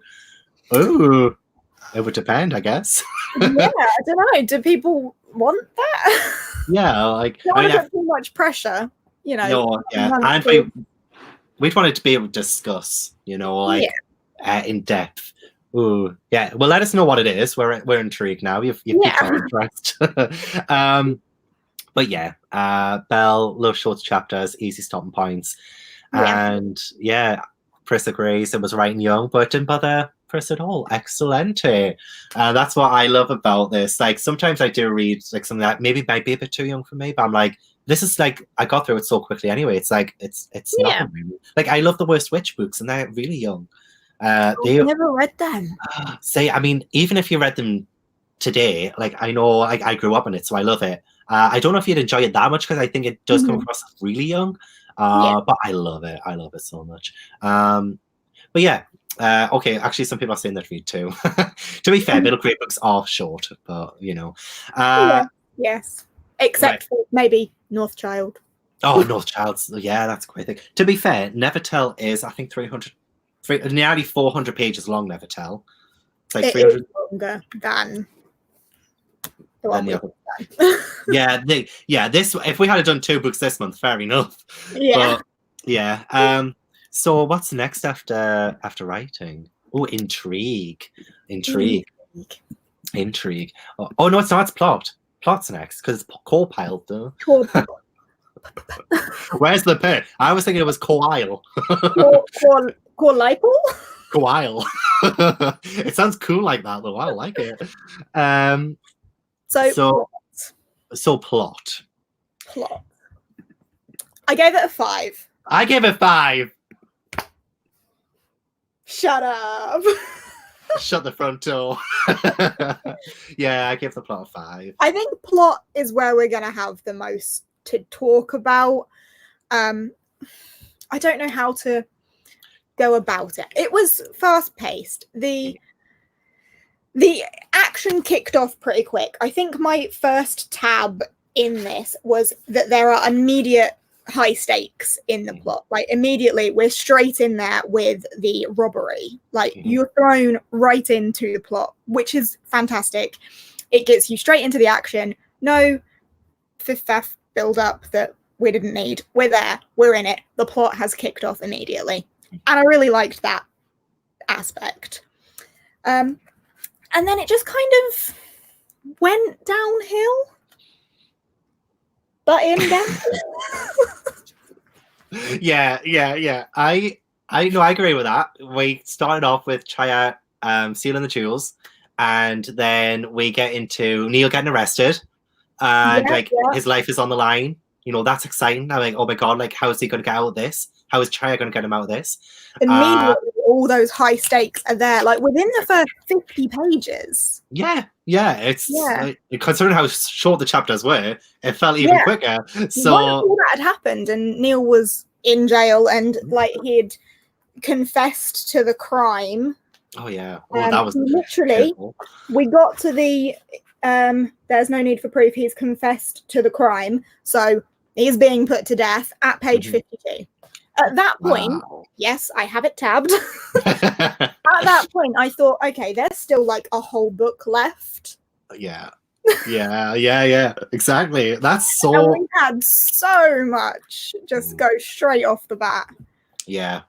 It would depend, I guess. Yeah, I don't know. Do people want that? Yeah, like Don't want to put too much pressure, you know. No, yeah, and we'd wanted to be able to discuss, you know, like in depth. Ooh, yeah. Well, let us know what it is. We're intrigued now. You've piqued our interest. But yeah, Belle, love short chapters, easy stopping points, and Chris agrees. It was writing young, but didn't bother Chris at all. Excelente. That's what I love about this. Like sometimes I do read like something that maybe might be a bit too young for me, but I'm like, this is like I got through it so quickly anyway. It's like it's nothing really. Like I love the Worst Witch books, and they're really young. I've never read them. I mean, even if you read them today, like I know I grew up on it, so I love it. I don't know if you'd enjoy it that much because I think it does come across as really young. But I love it. I love it so much. But yeah. Okay, actually, some people are saying that read too. To be fair, middle grade books are short, but you know. Yes, except for maybe Northchild. Oh, Northchild. Yeah, that's a great thing. To be fair, Never Tell is I think nearly 400 pages long. Never Tell. It's like 300 longer than the other. This if we had done 2 books this month, fair enough. Yeah. But, yeah. So what's next after writing? Oh, intrigue. Oh no, it's not. It's plot. Plot's next because it's co-piled though. Where's the P? I was thinking it was co-isle. Co-lipal? Co-isle. It sounds cool like that though. I like it. So plot. I gave it a 5. I gave it 5. Shut up. Shut the front door. Yeah, I give the plot a 5. I think plot is where we're going to have the most to talk about. I don't know how to go about it. It was fast-paced. The action kicked off pretty quick. I think my first tab in this was that there are immediate high stakes in the plot. Like immediately we're straight in there with the robbery. Like you're thrown right into the plot, which is fantastic. It gets you straight into the action. No fifth build up that we didn't need. We're there. We're in it. The plot has kicked off immediately. And I really liked that aspect. And then it just kind of went downhill. But in depth. Yeah. I know, I agree with that. We started off with Chaya stealing the jewels, and then we get into Neil getting arrested, and his life is on the line. You know, that's exciting. I'm like, oh my god, like how is he going to get out of this? How is Chaya going to get him out of this? Immediately, all those high stakes are there, like within the first 50 pages. Yeah. It's like, considering how short the chapters were, it felt even quicker. So all that had happened, and Neil was in jail, and like he'd confessed to the crime. Oh yeah, that was literally. Terrible. We got to the there's no need for proof. He's confessed to the crime, so he's being put to death at page 52. At that point, yes, I have it tabbed. At that point, I thought, okay, there's still like a whole book left. Yeah, exactly. That's so. And we had so much just go straight off the bat. Yeah,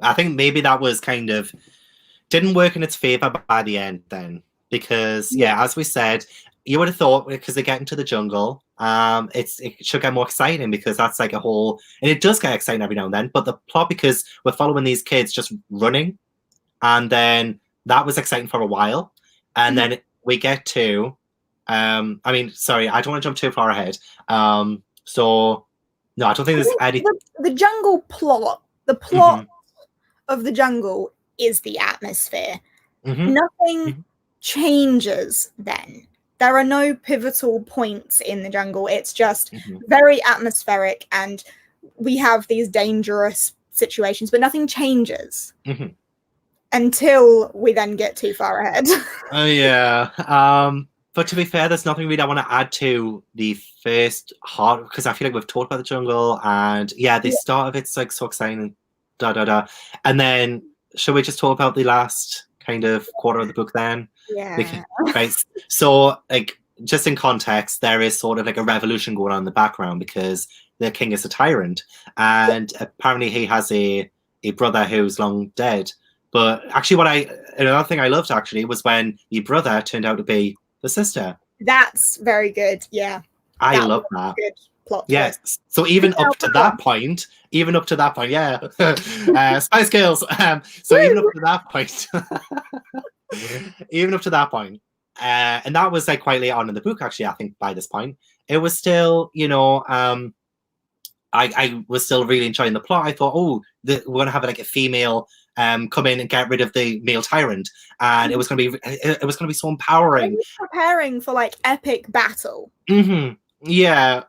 I think maybe that was kind of didn't work in its favor by the end then, because as we said, you would have thought because they get into the jungle. It should get more exciting because that's like a whole, and it does get exciting every now and then. But the plot, because we're following these kids just running, and then that was exciting for a while, and then we get to, I mean, sorry, I don't want to jump too far ahead. So no, I don't think there's any. The jungle plot, the plot of the jungle is the atmosphere. Nothing changes then. there are no pivotal points in the jungle. It's just Mm-hmm. very atmospheric, and we have these dangerous situations, but nothing changes Mm-hmm. until we then get too far ahead. Oh yeah. But to be fair, there's nothing really I want to add to the first part because I feel like we've talked about the jungle and yeah, the start of it's like so exciting and da da da. And then should we just talk about the last kind of quarter of the book then? Yeah. Right. So like just in context, there is sort of like a revolution going on in the background because the king is a tyrant and apparently he has a brother who's long dead. But actually another thing I loved actually was when the brother turned out to be the sister. That's very good. Yeah. I love that. Good plot Yes. twist. So even up to that point, yeah. Spice Girls. So even up to that point, and that was like quite late on in the book, actually, I think by this point. It was still, I was still really enjoying the plot. I thought, we're gonna have like a female come in and get rid of the male tyrant, and it was gonna be so empowering. Preparing for like epic battle. Mm-hmm. Yeah.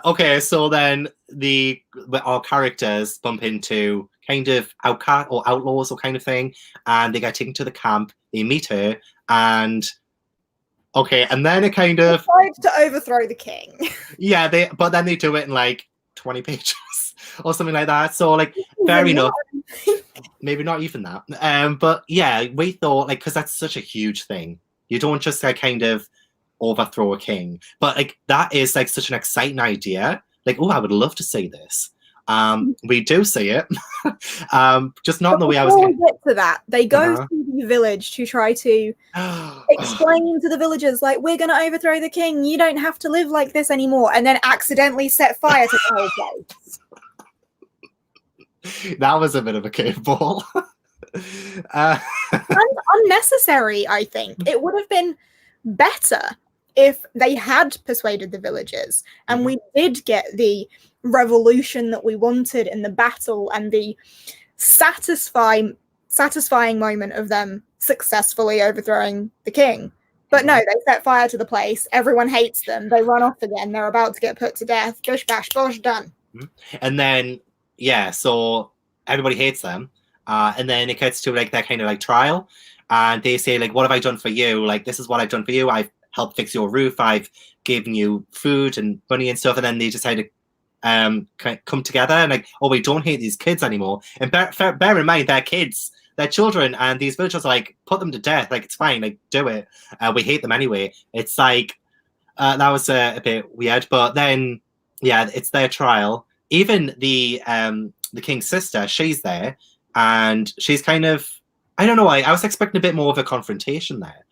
Okay, so then our characters bump into kind of outcast or outlaws or kind of thing, and they get taken to the camp. They meet her, and and then it kind of tried to overthrow the king. Yeah, but then they do it in like 20 pages or something like that. So like, fair enough. Maybe not even that. But yeah, we thought like because that's such a huge thing. You don't just like kind of overthrow a king, but like that is like such an exciting idea. Like, I would love to see this. We do see it. Just not in the way I was getting. Get to that. They go to the village to try to explain to the villagers, like, we're going to overthrow the king. You don't have to live like this anymore. And then accidentally set fire to the whole place. That was a bit of a curveball. And unnecessary, I think. It would have been better if they had persuaded the villagers and we did get the revolution that we wanted in the battle and the satisfying moment of them successfully overthrowing the king. But no, they set fire to the place. Everyone hates them. They run off again. They're about to get put to death. Bish, bash, bosh, done. And then, so everybody hates them. And then it gets to like that kind of like trial. And they say like, what have I done for you? Like, this is what I've done for you. I've helped fix your roof. I've given you food and money and stuff. And then they decide to come together and like, we don't hate these kids anymore. And bear in mind, they're kids, they're children, and these villagers are like, put them to death. Like, it's fine, like, do it. We hate them anyway. It's like, that was a bit weird. But then, it's their trial. Even the king's sister, she's there, and she's kind of, I don't know, I was expecting a bit more of a confrontation there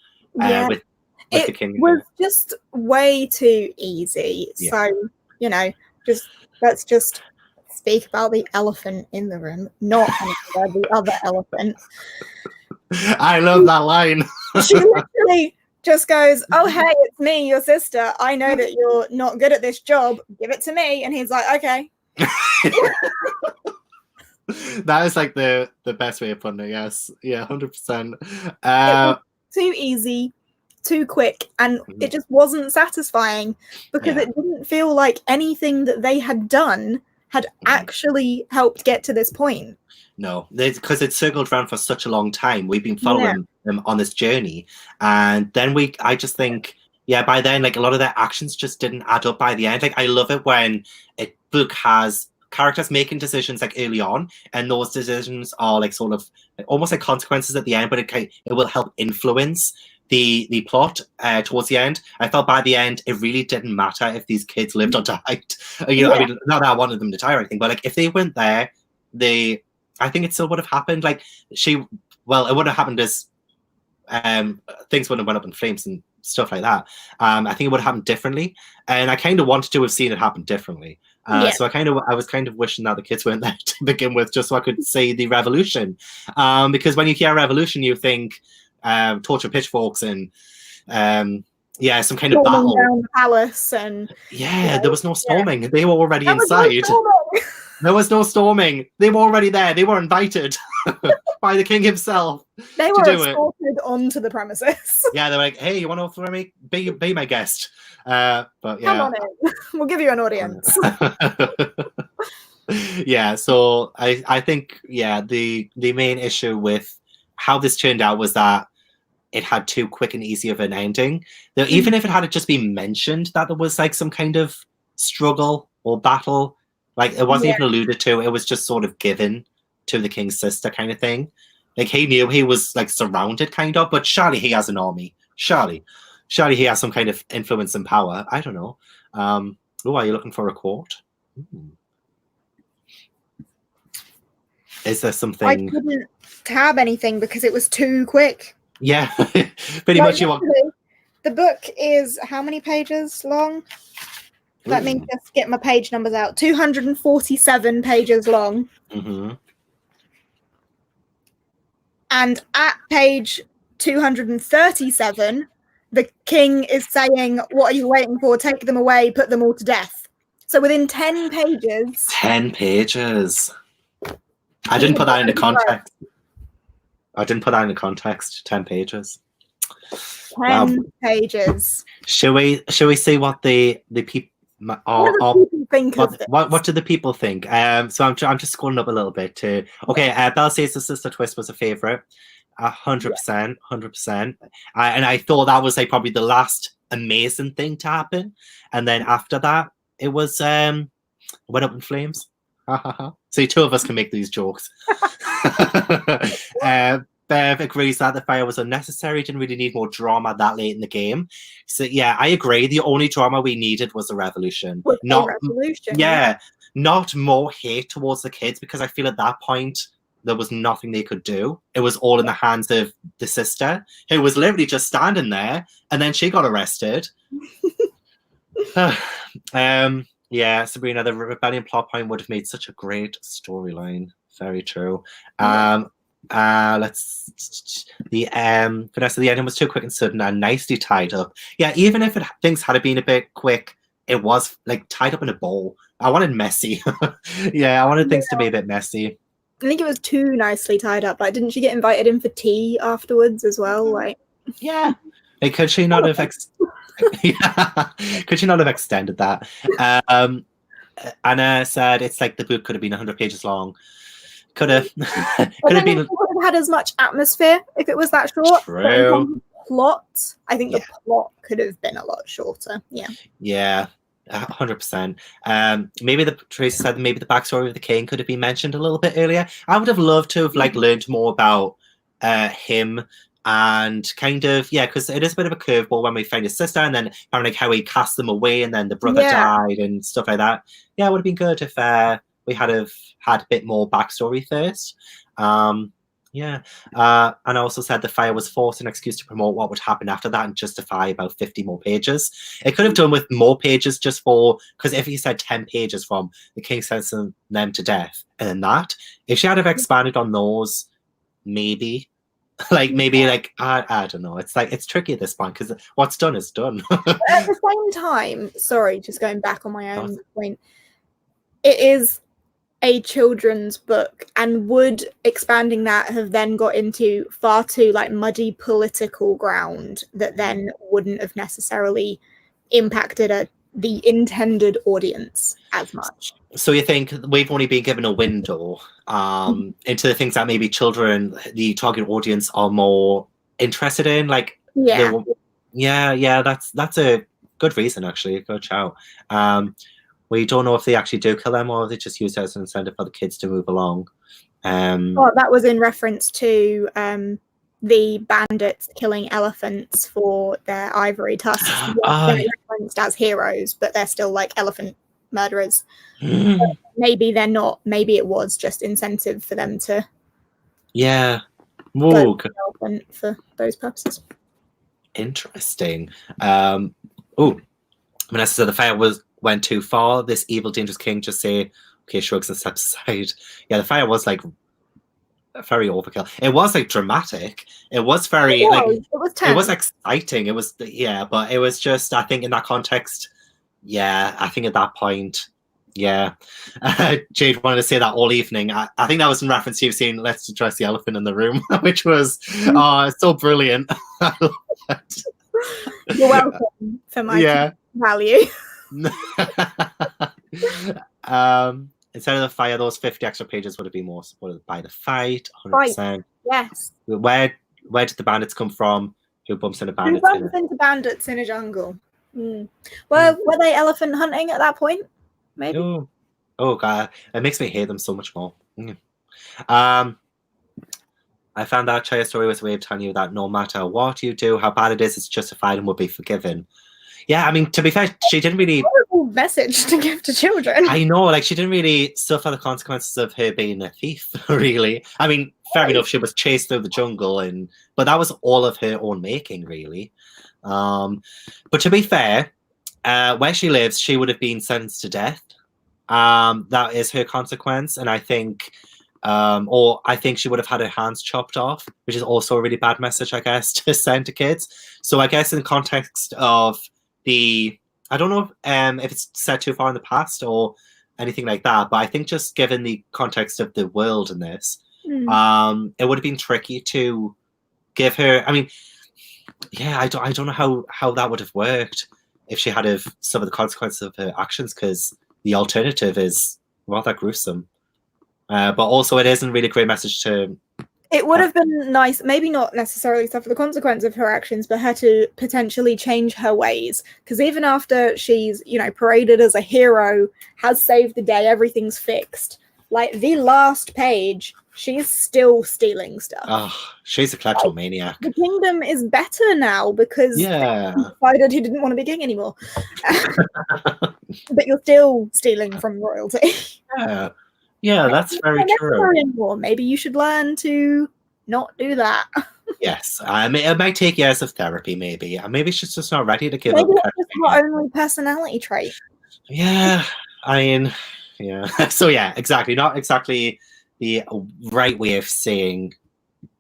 with the king. It was just way too easy. Yeah. So, let's just speak about the elephant in the room, not the other elephant. I love that line. She literally just goes, "Oh, hey, it's me, your sister. I know that you're not good at this job. Give it to me." And he's like, "Okay." That is like the best way of putting it. Yes, 100%. Too easy, too quick, and it just wasn't satisfying because it didn't feel like anything that they had done had actually helped get to this point. No, because it circled around for such a long time. We've been following them on this journey, and then I just think, by then, like a lot of their actions just didn't add up by the end. Like, I love it when a book has characters making decisions like early on, and those decisions are like sort of almost like consequences at the end, but it will help influence the plot towards the end. I felt by the end it really didn't matter if these kids lived or died. I mean, not that I wanted them to die or anything, but like if they weren't there, I think it still would have happened. Like it would have happened as things would have went up in flames and stuff like that. I think it would have happened differently, and I kind of wanted to have seen it happen differently. So I was kind of wishing that the kids weren't there to begin with, just so I could see the revolution. Because when you hear revolution, you think torch of pitchforks and some kind of battle. Down the palace and there was no storming. They were already inside. There was no storming. They were already there. They were invited by the king himself. They were escorted onto the premises. Yeah, they're like, hey, you want to offer me? Be my guest. But yeah. Come on in. We'll give you an audience. Yeah, so I think, yeah, the main issue with how this turned out was that it had too quick and easy of an ending. Though even if it had just been mentioned that there was like some kind of struggle or battle, like it wasn't even alluded to, it was just sort of given to the king's sister kind of thing. Like he knew he was like surrounded kind of, but surely he has an army. Surely he has some kind of influence and power. I don't know. Oh, are you looking for a quote? Is there something? I couldn't tab anything because it was too quick. Yeah, pretty much. You want. The book is how many pages long? Let me just get my page numbers out. 247 pages long. And at page 237, the king is saying, "What are you waiting for? Take them away, put them all to death." So within 10 pages. 10 pages. I didn't put that into context. 10 pages. 10 pages. Shall we see what the people think of this? What do the people think? So I'm just scrolling up a little bit to. Okay, Belle says the sister twist was a favorite. 100%. And I thought that was like probably the last amazing thing to happen, and then after that it was went up in flames. So two of us can make these jokes. Bev agrees that the fire was unnecessary, didn't really need more drama that late in the game. So yeah, I agree. The only drama we needed was a revolution. Not more hate towards the kids, because I feel at that point there was nothing they could do. It was all in the hands of the sister, who was literally just standing there, and then she got arrested. Yeah, Sabrina, the rebellion plot point would have made such a great storyline. Very true. Vanessa, the ending was too quick and sudden and nicely tied up. Yeah, even if things had been a bit quick, it was like tied up in a bowl. I wanted messy. Yeah, I wanted things to be a bit messy. I think it was too nicely tied up. Like, didn't she get invited in for tea afterwards as well? Like, yeah. Like, could she not have could she not have extended that? Anna said it's like the book could have been 100 pages long. Could have been. It would have had as much atmosphere if it was that short. True. Plot, I think the plot could have been a lot shorter. Yeah. 100%. Maybe Tracy said maybe the backstory of the king could have been mentioned a little bit earlier. I would have loved to have learned more about him. And kind of, because it is a bit of a curveball when we find his sister, and then kind of like how he cast them away, and then the brother died and stuff like that. Yeah, it would have been good if we had a bit more backstory first. And I also said the fire was forced an excuse to promote what would happen after that and justify about 50 more pages. It could have done with more pages because if he said 10 pages from the king sentencing them to death, and then that, if she had have expanded on those, maybe. I don't know. It's like it's tricky at this point because what's done is done. At the same time, sorry, just going back on my own point, it is a children's book, and would expanding that have then got into far too muddy political ground that then wouldn't have necessarily impacted the intended audience as much. So you think we've only been given a window into the things that maybe children, the target audience, are more interested in? That's a good reason, actually. Good shout. We don't know if they actually do kill them or they just use it as an incentive for the kids to move along. That was in reference to the bandits killing elephants for their ivory tusks. They're referenced as heroes, but they're still elephant murderers. Maybe they're not. Maybe it was just incentive for them to elephant for those purposes. Interesting. Vanessa said the fire went too far. This evil, dangerous king just shrugs and steps aside. Yeah, the fire was very overkill. It was dramatic. It was very it was exciting. It was but it was just, I think in that context, I think at that point Yeah. Jade wanted to say that all evening. I think that was in reference to you saying, let's address the elephant in the room, which was so brilliant. You're welcome for my value. Instead of the fire, those 50 extra pages would have been more supported by the fight, 100%. Right. Yes. Where did the bandits come from? Who bumps into bandits? Who bumps into bandits in a jungle? Well, were they elephant hunting at that point? Maybe. Oh god, it makes me hate them so much more. I found that Chaya's story was a way of telling you that no matter what you do, how bad it is, it's justified and will be forgiven. Yeah, I mean, to be fair, she didn't really... horrible message to give to children. I know, like, she didn't really suffer the consequences of her being a thief, really. I mean, fair enough, she was chased through the jungle, but that was all of her own making, really. But to be fair, where she lives, she would have been sentenced to death. That is her consequence, and I think... or I think she would have had her hands chopped off, which is also a really bad message, I guess, to send to kids. So I guess in the context of I don't know if it's set too far in the past or anything like that, but I think just given the context of the world in this, it would have been tricky to give her. I mean, yeah, I don't know how that would have worked if she had some of the consequences of her actions, because the alternative is rather gruesome. But also, it isn't really a great message to... It would have been nice, maybe not necessarily suffer the consequence of her actions, but her to potentially change her ways. Because even after she's, paraded as a hero, has saved the day, everything's fixed. Like, the last page, she's still stealing stuff. Oh, she's a kleptomaniac. The kingdom is better now because he decided he didn't want to be king anymore. But you're still stealing from royalty. Yeah, that's very true. Anymore. Maybe you should learn to not do that. Yes, it might take years of therapy, maybe. Maybe she's just not ready to give maybe up. That's just her only personality trait. Yeah, I mean, yeah. So yeah, exactly. Not exactly the right way of saying.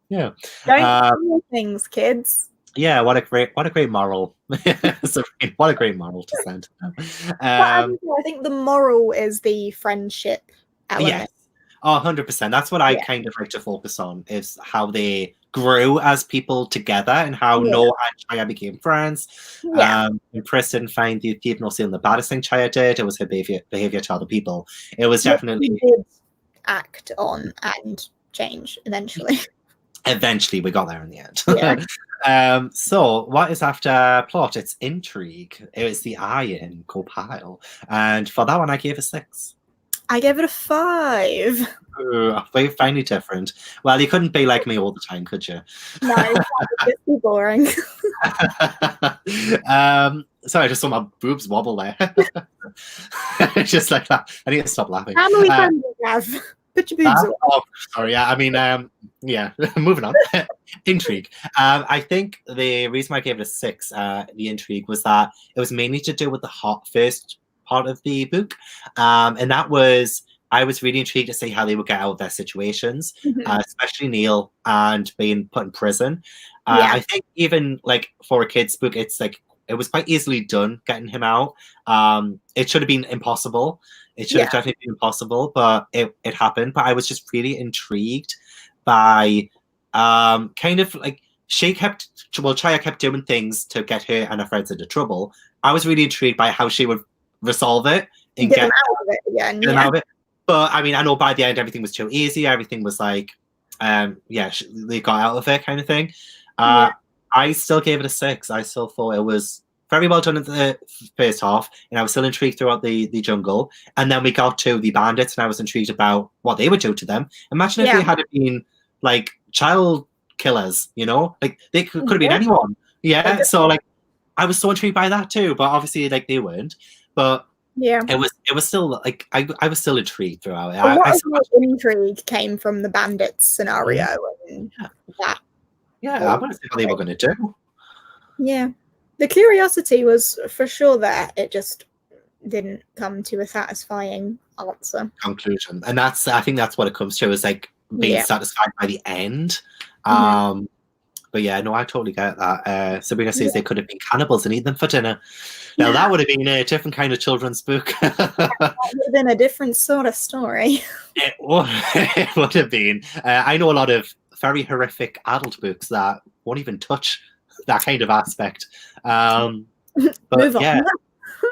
Yeah. Don't do things, kids. Yeah, what a great moral. What a great moral to send. I think the moral is the friendship element. Yes. 100%. That's what I kind of like to focus on, is how they grew as people together and how Nour and Chaya became friends. When Pris didn't find the thief nor stealing the baddest thing Chaya did, it was her behavior to other people. It was definitely... He did act on and change eventually. Eventually, we got there in the end. So, what is after plot? It's intrigue. It was the iron co-pile. And for that one, I gave a 6. I gave it a 5. We're finally different. Well, you couldn't be like me all the time, could you? No, it's too boring. Sorry, I just saw my boobs wobble there. Just like that. I need to stop laughing. How many friends do you have? Put your boobs away. Oh, sorry. Yeah, I mean, yeah. Moving on. Intrigue. I think the reason why I gave it a 6, the intrigue, was that it was mainly to do with the first part of the book, and that was, I was really intrigued to see how they would get out of their situations, especially Neil and being put in prison. I think even like for a kid's book, it's like it was quite easily done getting him out. It should have been impossible. It should have definitely been impossible, but it happened. But I was just really intrigued by kind of like Chaya kept doing things to get her and her friends into trouble. I was really intrigued by how she would resolve it and get them out of it again. Out of it. But I mean, I know by the end everything was too easy. Everything was like, they got out of it kind of thing. I still gave it a 6. I still thought it was very well done in the first half, and I was still intrigued throughout the jungle. And then we got to the bandits, and I was intrigued about what they would do to them. Imagine if they had been like child killers, like they could have been anyone. Yeah, so like I was so intrigued by that too, but obviously like they weren't. But it was still like I was still intrigued throughout it. A lot of intrigue came from the bandits scenario and that. Yeah, I want to see what they were going to do. Yeah, the curiosity was for sure there. It just didn't come to a satisfying answer. Conclusion, and I think that's what it comes to, is like being satisfied by the end. But yeah, no, I totally get that. Sabrina says they could have been cannibals and eat them for dinner. Now that would have been a different kind of children's book. That would have been a different sort of story. It would have been. I know a lot of very horrific adult books that won't even touch that kind of aspect. But Move on.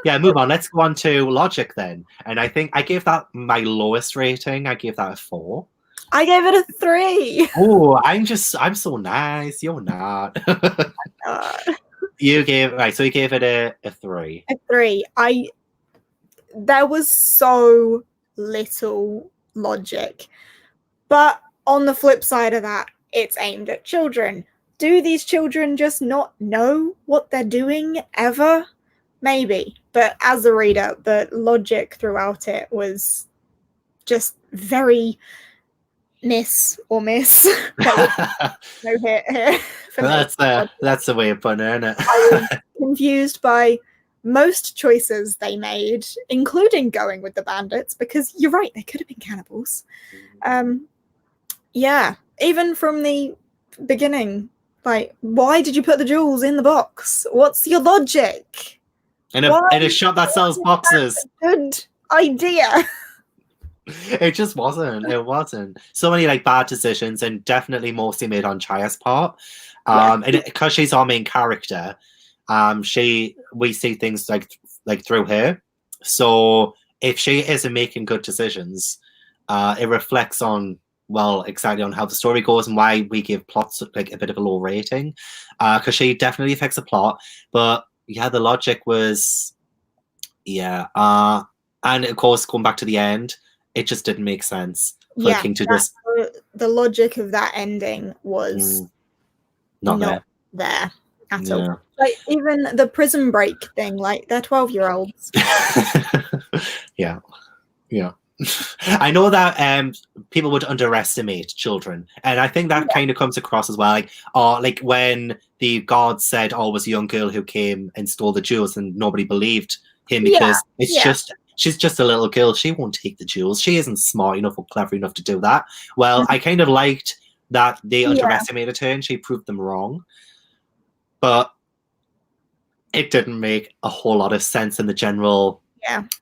yeah, move on. Let's go on to Logic then. And I think I gave that my lowest rating. I gave that a 4. I gave it a 3. Oh, I'm so nice. You're not. You gave so you gave it a 3. A 3. There was so little logic. But on the flip side of that, it's aimed at children. Do these children just not know what they're doing ever? Maybe. But as a reader, the logic throughout it was just very miss. No hit here. That's the way of putting it, isn't it? I was confused by most choices they made, including going with the bandits, because you're right, they could have been cannibals. Yeah, even from the beginning, like, why did you put the jewels in the box? What's your logic? In a shop that sells boxes. Good idea. It just wasn't. It wasn't. So many like bad decisions, and definitely mostly made on Chaya's part. And because she's our main character, we see things like through her. So if she isn't making good decisions, it reflects on exactly on how the story goes and why we give plots like a bit of a low rating. Because she definitely affects the plot, but yeah, the logic was and of course going back to the end, it just didn't make sense for the king to just. The logic of that ending was not there at all. Like even the prison break thing, like they're 12-year-olds. Yeah. I know that people would underestimate children, and I think that kind of comes across as well. Like when the god said, "Oh, it was a young girl who came and stole the jewels," and nobody believed him because she's just a little girl. She won't take the jewels. She isn't smart enough or clever enough to do that. Well, I kind of liked that they underestimated her and she proved them wrong, but it didn't make a whole lot of sense in the general.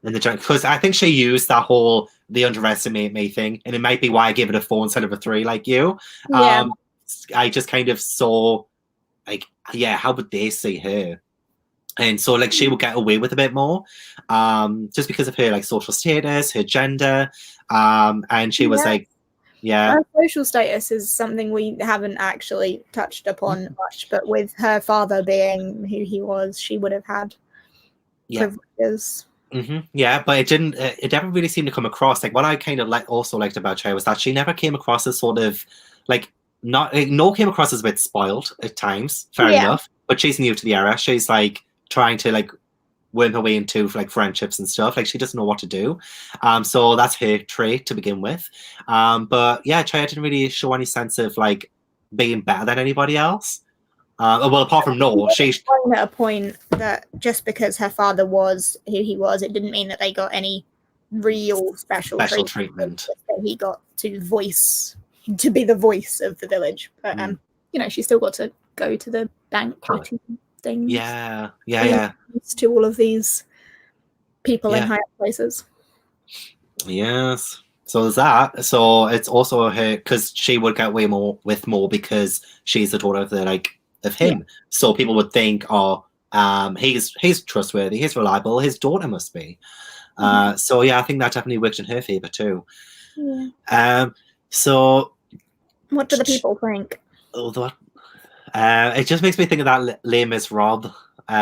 Because I think she used that whole "they underestimate me" thing, and it might be why I gave it a 4 instead of a 3, like you. I just kind of saw, like, how would they see her? And so, like, she would get away with a bit more, just because of her, like, social status, her gender, and she was like, her social status is something we haven't actually touched upon much, but with her father being who he was, she would have had privileges. Yeah, but it didn't. It never really seemed to come across. Like what I kind of also liked about Chaya was that she never came across as sort of like came across as a bit spoiled at times. Fair enough, but she's new to the era. She's like trying to like worm her way into like friendships and stuff. Like she doesn't know what to do. So that's her trait to begin with. But yeah, Chaya didn't really show any sense of like being better than anybody else. Apart from Nour, she's at a point that just because her father was who he was, it didn't mean that they got any real special treatment. That he got to be the voice of the village. But she still got to go to the bank things. Yeah. To all of these people in higher places. Yes. So there's that. So it's also her because she would get away more because she's the daughter of him. So people would think, he's trustworthy, he's reliable, his daughter must be. So I think that definitely worked in her favor too. So what do the people think? It just makes me think of that Les Miserables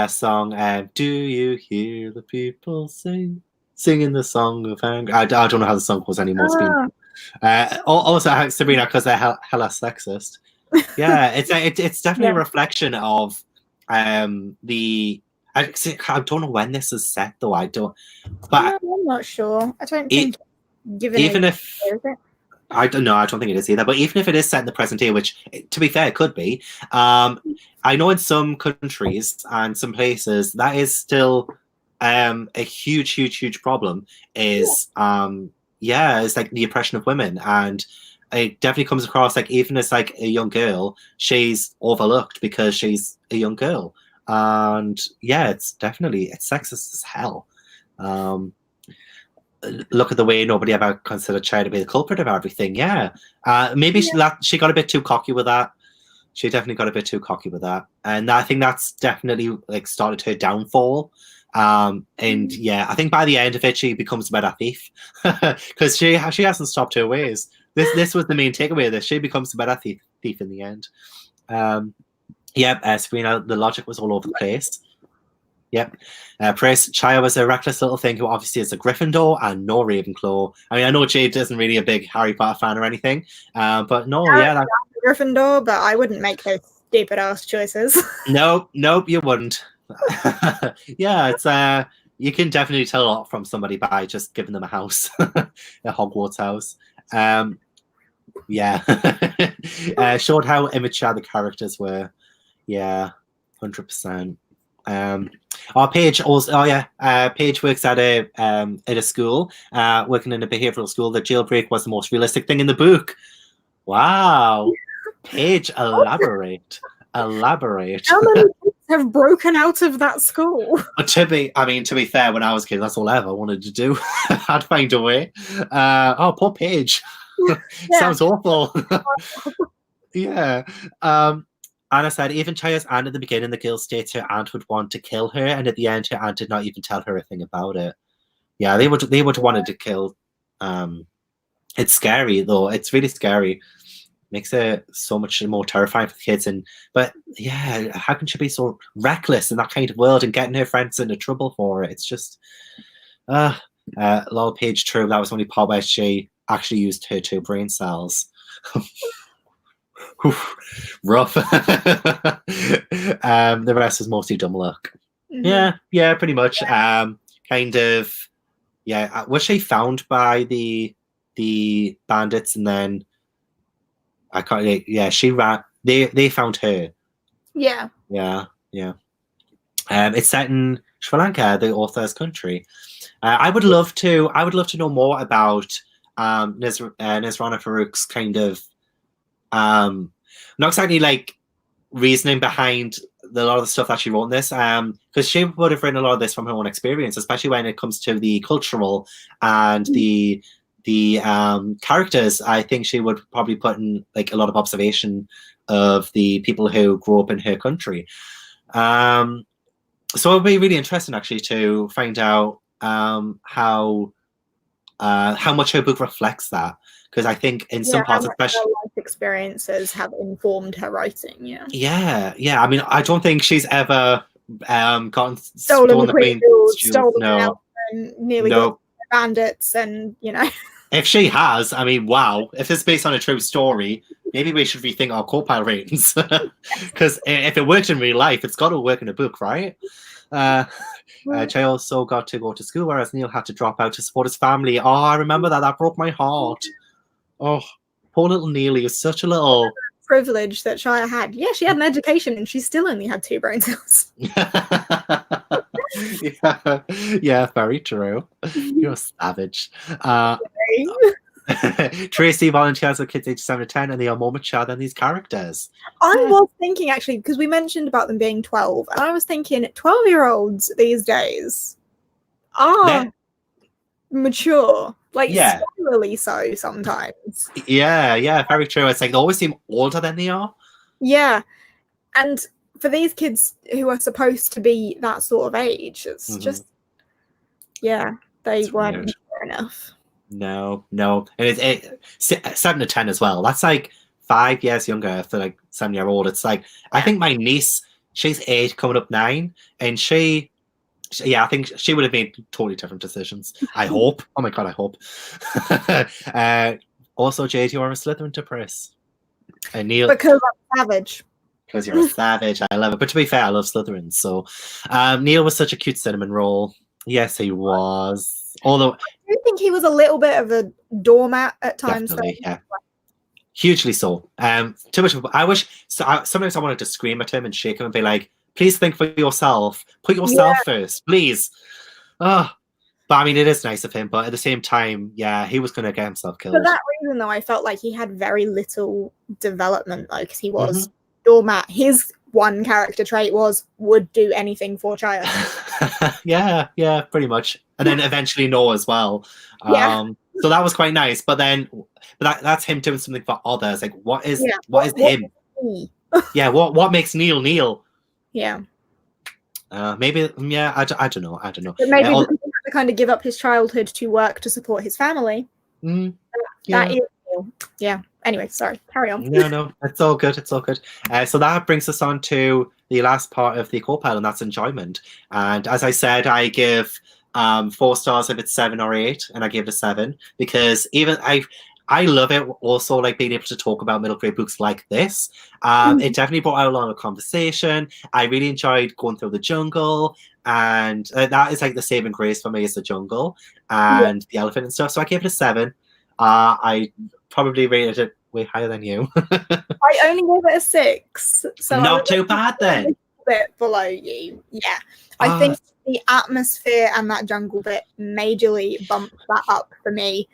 song. Do you hear the people singing the song of anger? I don't know how the song goes anymore. Also Sabrina, because they're hella sexist. Yeah, it's definitely a reflection of the. I don't know when this is set though. I don't. But I'm not sure. I don't think. Even if I don't know, I don't think it is either. But even if it is set in the present day, which to be fair, it could be. I know in some countries and some places that is still a huge problem. Is it's like the oppression of women and. it definitely comes across like even as like a young girl, she's overlooked because she's a young girl. And yeah, it's sexist as hell. Look at the way nobody ever considered Chaya to be the culprit of everything. Yeah, maybe she got a bit too cocky with that. She definitely got a bit too cocky with that, and I think that's definitely like started her downfall. And yeah, I think by the end of it, she becomes a better thief because she hasn't stopped her ways. This was the main takeaway of this. She becomes a better thief in the end. Sabrina, the logic was all over the place. Yep. Praise Chaya was a reckless little thing who obviously is a Gryffindor and no Ravenclaw. I mean, I know Jade isn't really a big Harry Potter fan or anything, but no, that's Gryffindor, but I wouldn't make those stupid ass choices. Nope, you wouldn't. Yeah, it's you can definitely tell a lot from somebody by just giving them a house, a Hogwarts house. Showed how immature the characters were. Yeah, 100%. Paige also. Paige works at a school, working in a behavioral school. The jailbreak was the most realistic thing in the book. Wow, Paige, elaborate. How many kids have broken out of that school? But to be fair, when I was a kid, that's all I ever wanted to do. I'd find a way. Poor Paige. Sounds awful. Yeah. Anna said, even Chaya's aunt at the beginning, the girl states her aunt would want to kill her, and at the end, her aunt did not even tell her a thing about it. Yeah, they would have wanted to kill. It's scary though. It's really scary. Makes it so much more terrifying for the kids. But yeah, how can she be so reckless in that kind of world and getting her friends into trouble for it? It's just, lol, Paige, true. That was the only part where she actually used her 2 brain cells. Rough. The rest is mostly dumb luck. Mm-hmm. Yeah, pretty much. Kind of. Yeah, was she found by the bandits and then I can't. Yeah, she ran. They found her. Yeah. It's set in Sri Lanka, the author's country. I would love to know more about Nizrana Farook's kind of not exactly like reasoning behind a lot of the stuff that she wrote in this, because she would have written a lot of this from her own experience, especially when it comes to the cultural and the characters. I think she would probably put in like a lot of observation of the people who grew up in her country. So it'll be really interesting actually to find out how much her book reflects that, because I think in some parts, especially her life experiences have informed her writing. Yeah. I mean, I don't think she's ever gotten stolen the Queen's jewels, stolen nearly got bandits, and If she has, I mean, wow. If it's based on a true story, maybe we should rethink our co-pilot ratings. Because if it worked in real life, it's got to work in a book, right? Jay also got to go to school, whereas Neil had to drop out to support his family. Oh, I remember that. That broke my heart. Oh, poor little Neil. He was such a little privilege that Chaya had. Yeah, she had an education and she still only had 2 brain cells. Yeah, very true. You're a savage. Tracy volunteers with kids aged 7 to 10, and they are more mature than these characters. I was thinking, actually, because we mentioned about them being 12, and I was thinking 12-year-olds these days are mature. Like, similarly so sometimes. Yeah, very true. It's like they always seem older than they are. Yeah. And for these kids who are supposed to be that sort of age, it's just, they weren't mature enough. No. And it's 7 to 10 as well. That's like 5 years younger for like 7-year-old. It's like, I think my niece, she's 8, coming up 9, and I think she would have made totally different decisions. I hope. Oh my god, I hope. Also, Jade, you are a Slytherin to Pris. And Neil, because I'm savage. Because you're a savage. I love it. But to be fair, I love Slytherin. So Neil was such a cute cinnamon roll. Yes, he was. Although I do think he was a little bit of a doormat at times. Definitely, yeah. Hugely so. Too much. I wish. Sometimes I wanted to scream at him and shake him and be like, "Please think for yourself. Put yourself first, please." But I mean, it is nice of him. But at the same time, yeah, he was going to get himself killed. For that reason, though, I felt like he had very little development, though, because he was Mhm. doormat. His one character trait was would do anything for Chaya. yeah, pretty much. And then eventually Nour as well. Yeah. So that was quite nice. But then, that's him doing something for others. Like, what is Yeah. what is him? He? Yeah, what makes Neil Neil? Yeah. Maybe, yeah, I don't know. But maybe because he had to kind of give up his childhood to work to support his family. Yeah. That is Neil. Yeah. Anyway, sorry. Carry on. No, it's all good. It's all good. So that brings us on to the last part of the co-pilot, and that's enjoyment. And as I said, I give 4 stars if it's 7 or 8, and I give it a 7 because even I love it. Also, like being able to talk about middle grade books like this. It definitely brought out a lot of conversation. I really enjoyed going through the jungle, and that is like the saving grace for me is the jungle and the elephant and stuff. So I gave it a 7. I probably rated it way higher than you. I only gave it a 6, so Not too bad then. A bit below you. Yeah, I think the atmosphere and that jungle bit majorly bumped that up for me.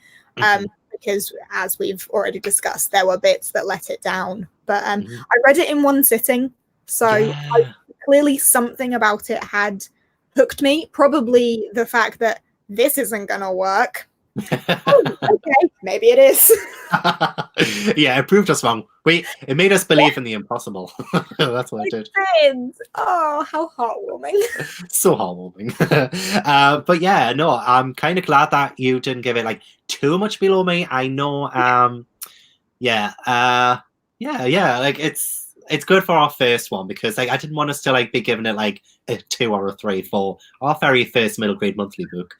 Because as we've already discussed, there were bits that let it down. But I read it in one sitting, so clearly something about it had hooked me. Probably the fact that this isn't gonna work. Okay, maybe it is. Yeah, it proved us wrong. It made us believe in the impossible. That's what it did. Oh, how heartwarming. So heartwarming. But yeah, no, I'm kind of glad that you didn't give it like too much below me. I know yeah, like it's good for our first one because like I didn't want us to like be giving it like a 2 or a 3 for our very first middle grade monthly book.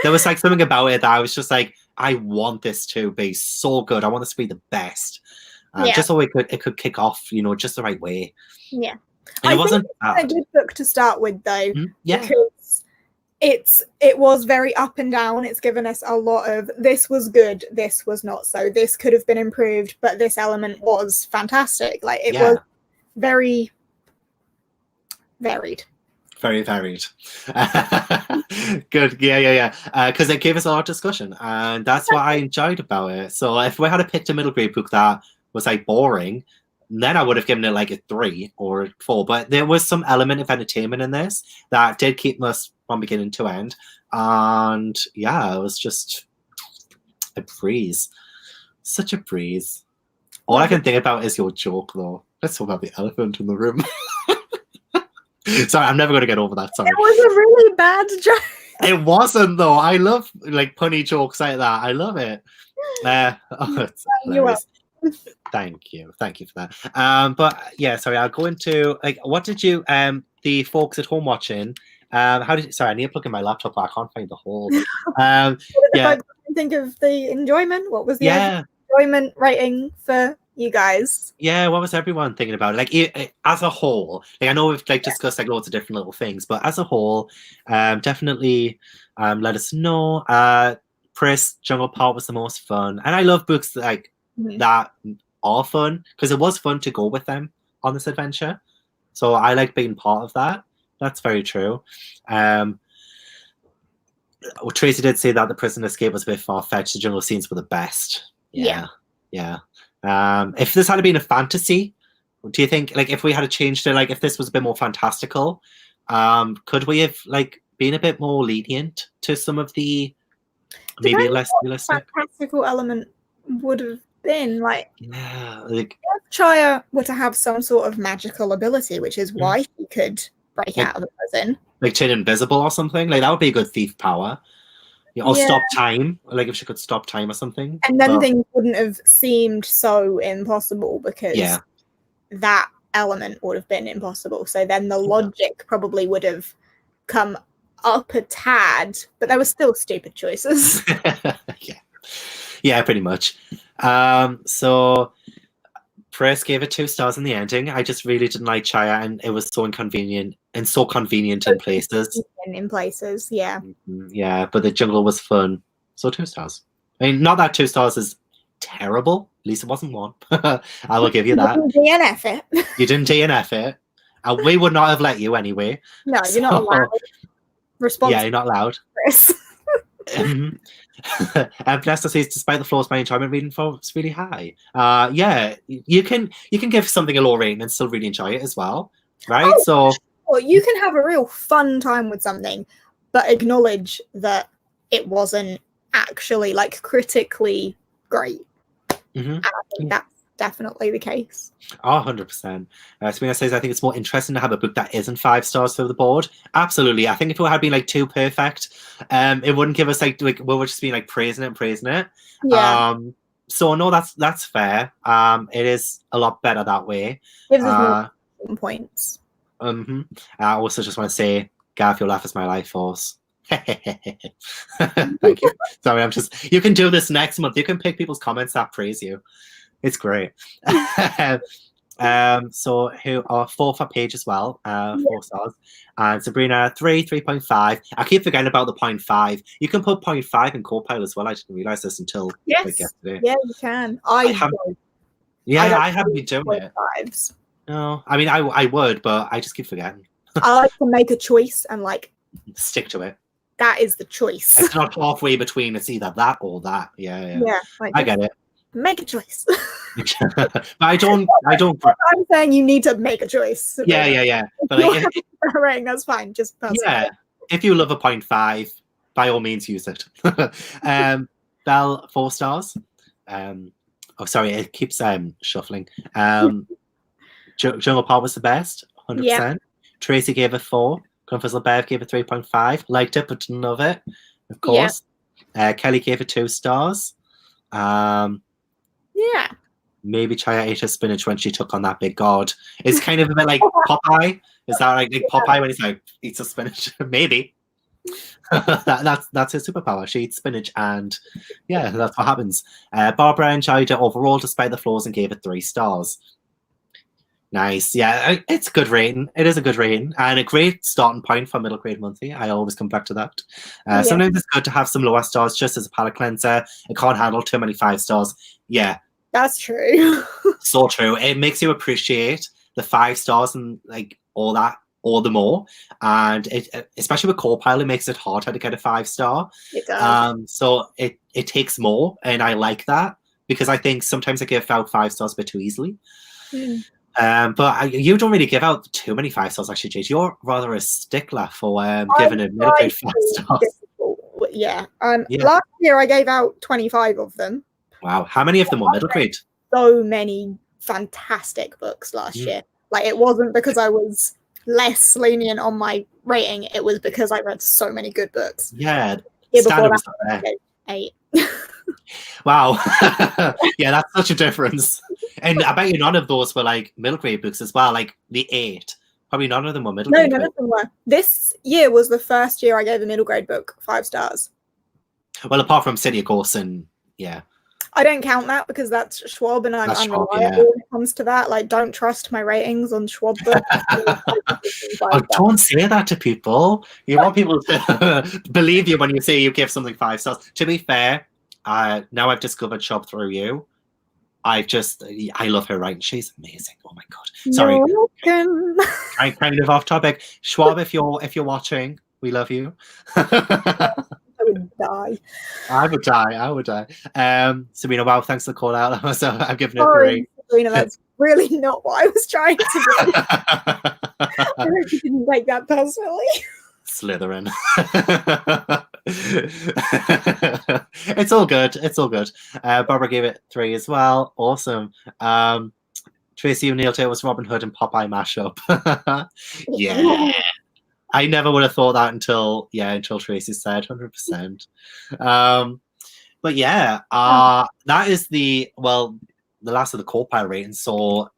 There was like something about it that I was just like, I want this to be so good. I want this to be the best. Just so it could kick off, just the right way. Yeah. And it wasn't a good book to start with though. Yeah. Because it was very up and down. It's given us a lot of this was good, this was not so. This could have been improved, but this element was fantastic. Like it was very varied. Very varied. Good. Yeah. Because it gave us a lot of discussion, and that's what I enjoyed about it. So if we had picked a middle grade book that was like boring, then I would have given it like a 3 or a 4. But there was some element of entertainment in this that did keep us from beginning to end. And yeah, it was just a breeze. Such a breeze. All I can think about is your joke, though. Let's talk about the elephant in the room. Sorry, I'm never going to get over that. Sorry. It was a really bad joke. It wasn't, though. I love like punny jokes like that. I love it. It's hilarious. Thank you for that. But yeah, sorry, I'll go into like what did you the folks at home watching sorry, I need to plug in my laptop, but I can't find the whole think of the enjoyment. What was the enjoyment rating for you guys? Yeah, what was everyone thinking about it? Like as a whole, like I know we've like discussed like loads of different little things, but as a whole, definitely let us know. Pris Jungle Part was the most fun, and I love books like that are fun because it was fun to go with them on this adventure. So I like being part of that. That's very true. Tracy did say that the prison escape was a bit far-fetched. The jungle scenes were the best. Yeah. If this had been a fantasy, do you think like if we had changed it, like if this was a bit more fantastical, could we have like been a bit more lenient to some of the maybe less realistic fantastical element would have been like if Chaya were to have some sort of magical ability, which is why he could break out of the prison, like turn invisible or something, like that would be a good thief power. Or stop time, like if she could stop time or something. And then things wouldn't have seemed so impossible because that element would have been impossible. So then the logic probably would have come up a tad, but there were still stupid choices. Yeah, pretty much. So Press gave it 2 stars in the ending. I just really didn't like Chaya, and it was so inconvenient and so convenient in places. In places, yeah. Yeah, but the jungle was fun. So 2 stars. I mean, not that 2 stars is terrible. At least it wasn't 1. I will give you that. You didn't DNF it. You didn't DNF it. And we would not have let you anyway. No, you're not allowed. Yeah, you're not allowed. Chris. Vanessa says, despite the flaws, my enjoyment rating for it's really high. Yeah, you can give something a low rating and still really enjoy it as well, right? Oh, So sure. You can have a real fun time with something, but acknowledge that it wasn't actually like critically great. And I think that's definitely the case. Oh, 100%. Serena says, I think it's more interesting to have a book that isn't 5 stars for the board. Absolutely. I think if it had been like too perfect, it wouldn't give us like we would just be like praising it. Yeah. So no, that's fair. It is a lot better that way. Gives us more points. I also just want to say, Gav, your laugh is my life force. Thank you. Sorry, you can do this next month. You can pick people's comments that praise you. It's great. So who are 4 for Paige as well, 4 stars. And Sabrina, 3.5. I keep forgetting about the 0.5. You can put 0.5 in Copilot as well. I didn't realize this until like yesterday. Yeah, you can. I haven't been doing it. No, I mean I would, but I just keep forgetting. I like to make a choice and like stick to it. That is the choice. It's not halfway between. It's either that or that. Yeah. Like, I get it. Make a choice. But I don't. I'm saying you need to make a choice. Yeah. But like, rating, that's fine. Just if you love a 0.5, by all means use it. Belle, 4 stars. Oh, sorry, it keeps shuffling. Jungle Pod was the best, 100%. Yeah. Tracy gave it 4. Confessor Bev gave it 3.5. Liked it, but didn't love it. Of course. Yeah. Kelly gave it 2 stars. Yeah. Maybe Chaya ate her spinach when she took on that big god. It's kind of a bit like Popeye. Is that like Popeye when he's like eats a spinach? Maybe. that's his superpower. She eats spinach, and yeah, that's what happens. Barbara enjoyed it overall, despite the flaws, and gave it 3 stars. Nice. Yeah, it's a good rating. It is a good rating and a great starting point for middle grade monthly. I always come back to that. Sometimes it's good to have some lower stars just as a palate cleanser. It can't handle too many 5 stars. Yeah. That's true. So true. It makes you appreciate the 5 stars and like all that all the more. And it, especially with Copilot, makes it harder to get a 5 star. It does. So it takes more, and I like that because I think sometimes I give out 5 stars a bit too easily. But you don't really give out too many 5 stars, actually, Jade. You're rather a stickler for giving a middle grade 5 stars. Yeah. Last year I gave out 25 of them. Wow. How many of them were middle grade? So many fantastic books last year. Like, it wasn't because I was less lenient on my rating. It was because I read so many good books. Yeah. Standard was there. 8. Wow. Yeah, that's such a difference. And I bet you none of those were like middle grade books as well, like the 8. Probably none of them were middle grade. No, none of them were. This year was the first year I gave a middle grade book 5 stars. Well, apart from City of Ghosts, and yeah. I don't count that because that's Schwab, and I'm unreliable when it comes to that. Like, don't trust my ratings on Schwab books. Oh, don't say that to people. You want people to believe you when you say you give something 5 stars. To be fair, now I've discovered Schwab through you. I love her writing. She's amazing. Oh my god. Sorry. Kind of off topic. Schwab, if you're watching, we love you. I would die. I would die. Sabrina, wow, thanks for the call out. So I'm giving it 3. Sabrina, that's really not what I was trying to do. I hope you didn't take that personally. Slytherin. It's all good. It's all good. Barbara gave it 3 as well. Awesome. Tracy O'Neill it was Robin Hood and Popeye mashup. Yeah. I never would have thought that until Tracy said 100%. But yeah, that is the last of the Copilot rating. So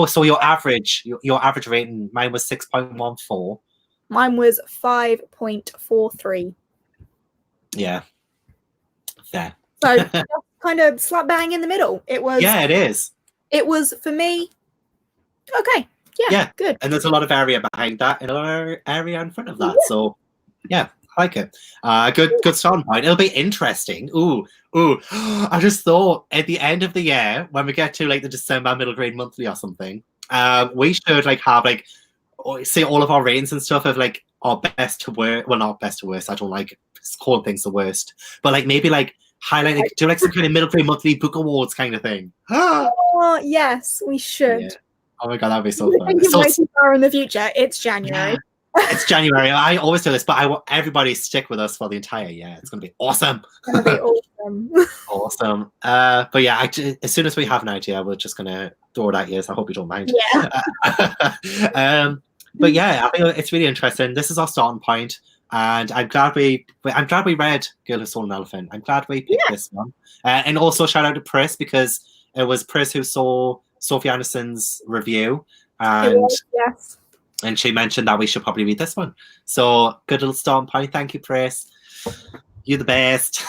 so your average rating, mine was 6.14. Mine was 5.43. Yeah. Fair. So kind of slap bang in the middle. It was. Yeah, it is. It was for me. Okay. Yeah, good. And there's a lot of area behind that and a lot of area in front of that. Yeah. So, yeah, I like it. Good starting point. It'll be interesting. Ooh. I just thought at the end of the year, when we get to like the December middle grade monthly or something, we should like have like say all of our ratings and stuff of like our best to worst. Well, not best to worst. I don't like calling things the worst, but like maybe like highlight, like, do like some kind of middle grade monthly book awards kind of thing. Oh yes, we should. Yeah. Oh my god, that'd be so fun. Thinking way too far in the future. It's January. Yeah. It's January. I always do this, but I want everybody to stick with us for the entire year. It's going to be awesome. It's gonna be awesome. Awesome. But yeah, as soon as we have an idea, we're just going to throw it at you. So I hope you don't mind. Yeah. But yeah, I think it's really interesting. This is our starting point, and I'm glad we read Girl Who Stole an Elephant. I'm glad we picked this one. And also shout out to Pris, because it was Pris who saw Sophie Anderson's review, and yes. And she mentioned that we should probably read this one. So good little starting point. Thank you, Pris. You're the best.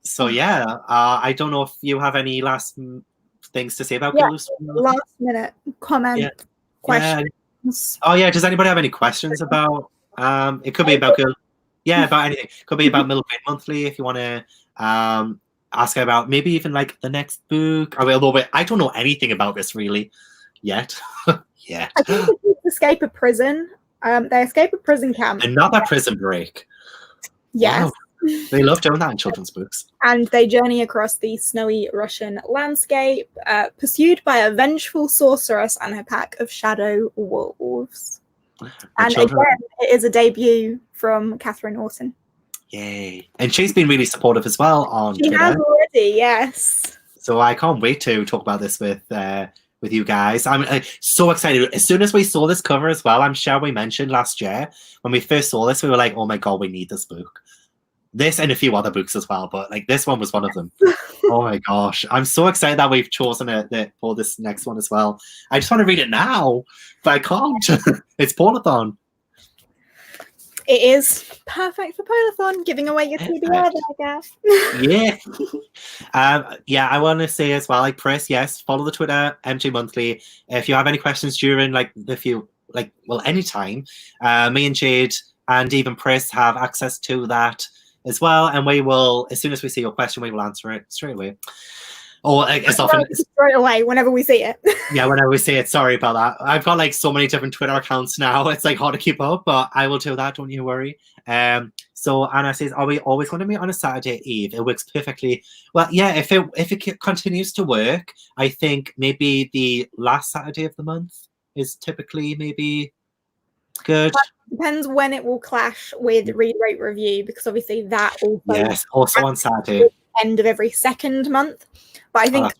So yeah, I don't know if you have any last things to say about last minute comment questions. Yeah. Oh yeah, does anybody have any questions about? It could be about about anything. It could be about Middle Grade Monthly if you want to ask about maybe even like the next book. I don't know anything about this really yet. Yeah. I think they escape a prison. They escape a prison camp. Another prison break. Yes. Wow. They love doing that in children's books. And they journey across the snowy Russian landscape, pursued by a vengeful sorceress and her pack of shadow wolves. And again, it is a debut from Catherine Orton. Yay. And she's been really supportive as well on Twitter. She has already, yes. So I can't wait to talk about this with you guys. I'm so excited. As soon as we saw this cover as well, I'm sure we mentioned last year when we first saw this, we were like, oh my god, we need this book. This and a few other books as well, but like this one was one of them. Oh my gosh. I'm so excited that we've chosen it for this next one as well. I just want to read it now, but I can't. It's Polathon. It is perfect for Polathon, giving away your TBR, I guess. Yeah. I want to say as well, like Pris, yes, follow the Twitter, MJ Monthly. If you have any questions during anytime, me and Jade and even Pris have access to that as well. And we will, as soon as we see your question, we will answer it straight away. Or as often straight away whenever we see it. Yeah, whenever we see it. Sorry about that. I've got like so many different Twitter accounts now. It's like hard to keep up, but I will do that. Don't you worry. So Anna says, "Are we always going to meet on a Saturday Eve?" It works perfectly. Well, yeah. If it continues to work, I think maybe the last Saturday of the month is typically maybe good. Depends when it will clash with Read Rate Review, because obviously that also on Saturday. End of every second month. But I think,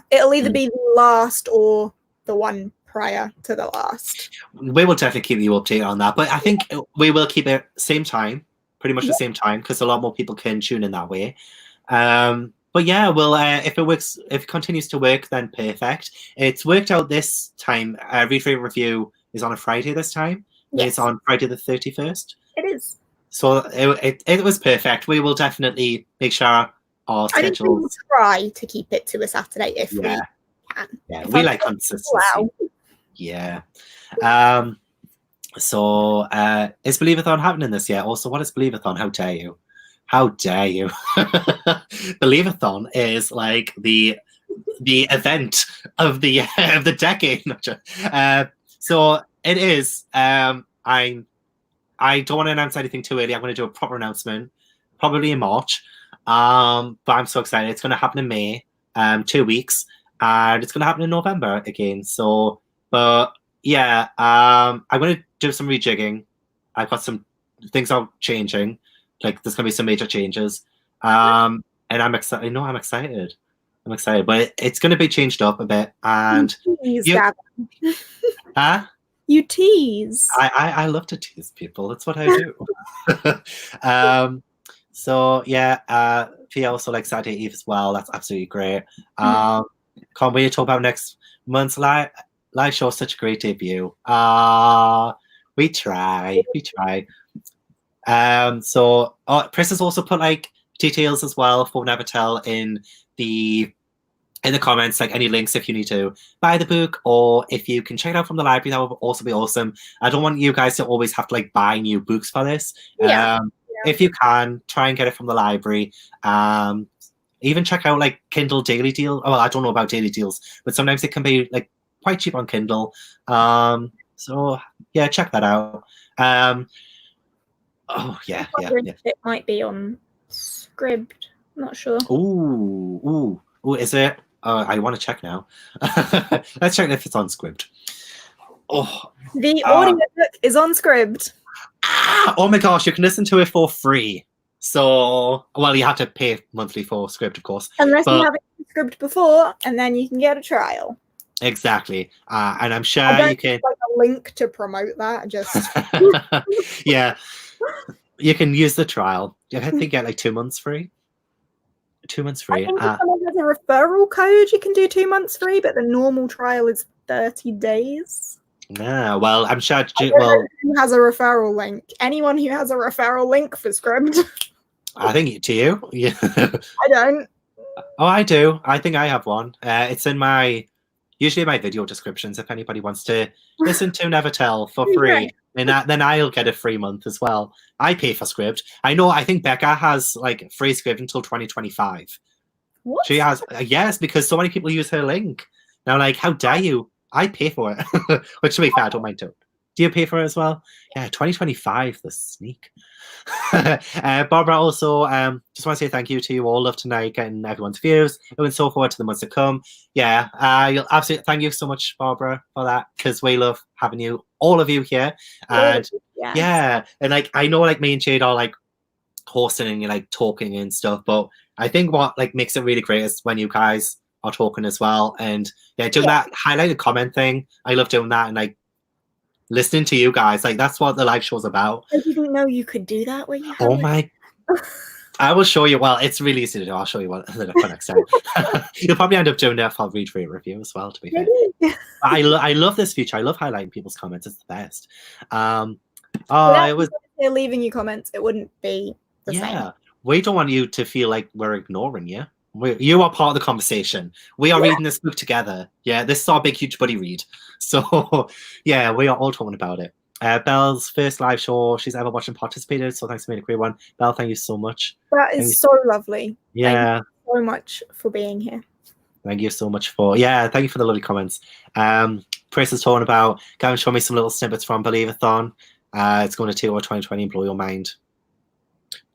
it'll either be the last or the one prior to the last. We will definitely keep you updated on that. But I think we will keep it same time, pretty much the same time, because a lot more people can tune in that way. But yeah, well, if it continues to work, then perfect. It's worked out this time. Read Rate Review is on a Friday this time. Yes. It's on Friday the 31st. It is. So it was perfect. We will definitely make sure our schedules. I think we will try to keep it to a Saturday if we can. Yeah, we like consistency. Wow. Yeah. So is Believeathon happening this year? Also, what is Believeathon? How dare you? How dare you? Believeathon is like the event of the decade. So it is. I don't want to announce anything too early. I'm going to do a proper announcement, probably in March. But I'm so excited. It's going to happen in May, 2 weeks, and it's going to happen in November again. So, but yeah, I'm going to do some rejigging. I've got some things are changing. Like there's going to be some major changes. And I'm excited. No, I'm excited. But it's going to be changed up a bit. And huh? You tease. I love to tease people. That's what I do. So yeah, Fia also likes Saturday Eve as well. That's absolutely great. Can't wait to talk about next month's live show. Such a great debut. We try. So Chris has also put like details as well for Never Tell in the comments, like any links if you need to buy the book or if you can check it out from the library. That would also be awesome. I don't want you guys to always have to like buy new books for this. If you can, try and get it from the library. Even check out like Kindle daily deal. Well, I don't know about daily deals, but sometimes it can be like quite cheap on Kindle. So yeah, check that out. Oh yeah. It might be on Scribd. I'm not sure. Ooh, is it? I want to check now. Let's check if it's on Scribd. Oh, the audio book is on Scribd. Oh my gosh, you can listen to it for free. So, well, you have to pay monthly for Scribd, of course. Unless you have it Scribd before, and then you can get a trial. Exactly. And I'm sure you can... like a link to promote that, just... Yeah. You can use the trial. I think you get like 2 months free. 2 months free. I think if someone has a referral code, you can do 2 months free, but the normal trial is 30 days. Yeah, well, I'm sure... who has a referral link? Anyone who has a referral link for Scribd? I think to you. Yeah. I don't. Oh, I do. I think I have one. It's in usually my video descriptions if anybody wants to listen to Never Tell for free. And then I'll get a free month as well. I pay for Scribd. I think Becca has like free Scribd until 2025. What? She has, yes, because so many people use her link. Now, like, how dare you? I pay for it. Which, to be fair, I don't mind too. Do you pay for it as well? Yeah, 2025, the sneak. Barbara, also, just want to say thank you to you all of tonight, getting everyone's views. Looking so forward to the months to come. Yeah, you'll absolutely thank you so much, Barbara, for that, because we love having you, all of you here. And yeah, and like I know, like me and Jade are like hosting and like talking and stuff, but I think what like makes it really great is when you guys are talking as well. And yeah, doing that highlighted comment thing, I love doing that, and like listening to you guys, like that's what the live show's about. I didn't know you could do that when you have my I will show you. Well, it's really easy to do. I'll show you what for next time. You'll probably end up doing that for read free review as well, to be fair. I love this feature. I love highlighting people's comments. It's the best. It was leaving you comments, it wouldn't be the same. We don't want you to feel like we're ignoring you. You are part of the conversation. We are reading this book together. Yeah, this is our big, huge buddy read. So, yeah, we are all talking about it. Belle's first live show she's ever watched and participated, so thanks for being a great one. Belle, thank you so much. That is so lovely. Yeah. Thank you so much for being here. Thank you so much thank you for the lovely comments. Chris is talking about, Gavin, show me some little snippets from Believe-a-thon. It's going to take over 2020 and blow your mind.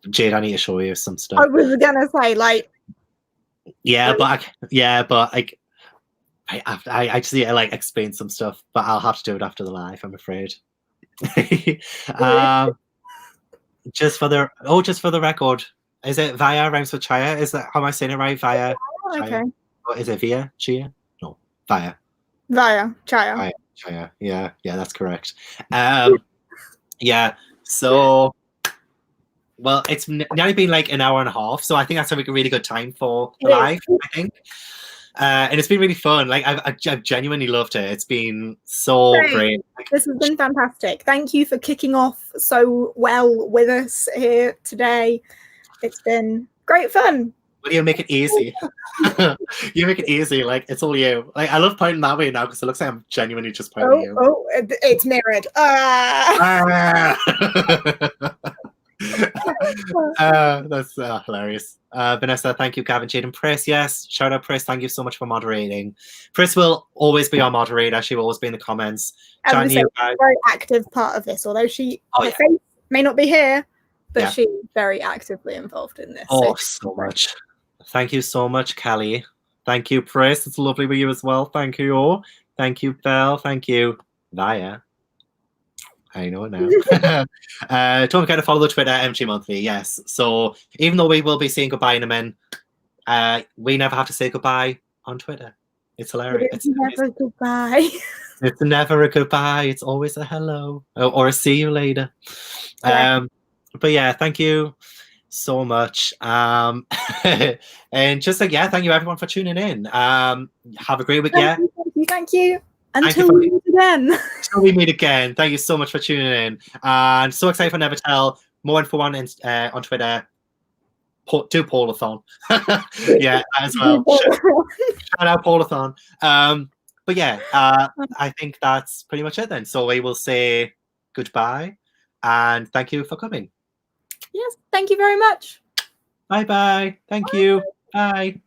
Jade, I need to show you some stuff. I was gonna say, like, but like I just need to like explain some stuff, but I'll have to do it after the live, I'm afraid. just for the record, is it Via rhymes with Chaya? Is that how am I saying it right? Via. Okay. Or is it Via? Chia? No, Via. Chaya. Chaya. Yeah, that's correct. Yeah. So, well, it's nearly been like an hour and a half, so I think that's a really good time for the live, I think. And it's been really fun. Like I've genuinely loved it. It's been so great. This has been fantastic. Thank you for kicking off so well with us here today. It's been great fun. Well, you make it easy. You make it easy. Like it's all you. Like I love pointing that way now because it looks like I'm genuinely just pointing you. Oh, it's mirrored. That's hilarious. Vanessa, thank you. Gavin, Jade, and Pris. Yes, shout out Pris. Thank you so much for moderating. Pris will always be our moderator. She will always be in the comments. As a very active part of this, although she face may not be here, but she's very actively involved in this. So much. Thank you so much, Kelly. Thank you, Pris. It's lovely with you as well. Thank you all. Thank you, Belle. Thank you, Via. I know it now. Don't forget to follow the Twitter MG Monthly. Yes. So even though we will be saying goodbye in a minute, we never have to say goodbye on Twitter. It's hilarious. It's never goodbye. It's never a goodbye. It's always a hello or a see you later. But yeah, thank you so much. And just like thank you everyone for tuning in. Have a great week. Thank you. Until we meet again. Until we meet again. Thank you so much for tuning in. And so excited for Never Tell. More info on Twitter. Do Paulathon. Yeah, as well. Shout out Paulathon. But yeah, I think that's pretty much it then. So we will say goodbye and thank you for coming. Yes, thank you very much. Bye-bye. Thank you. Bye.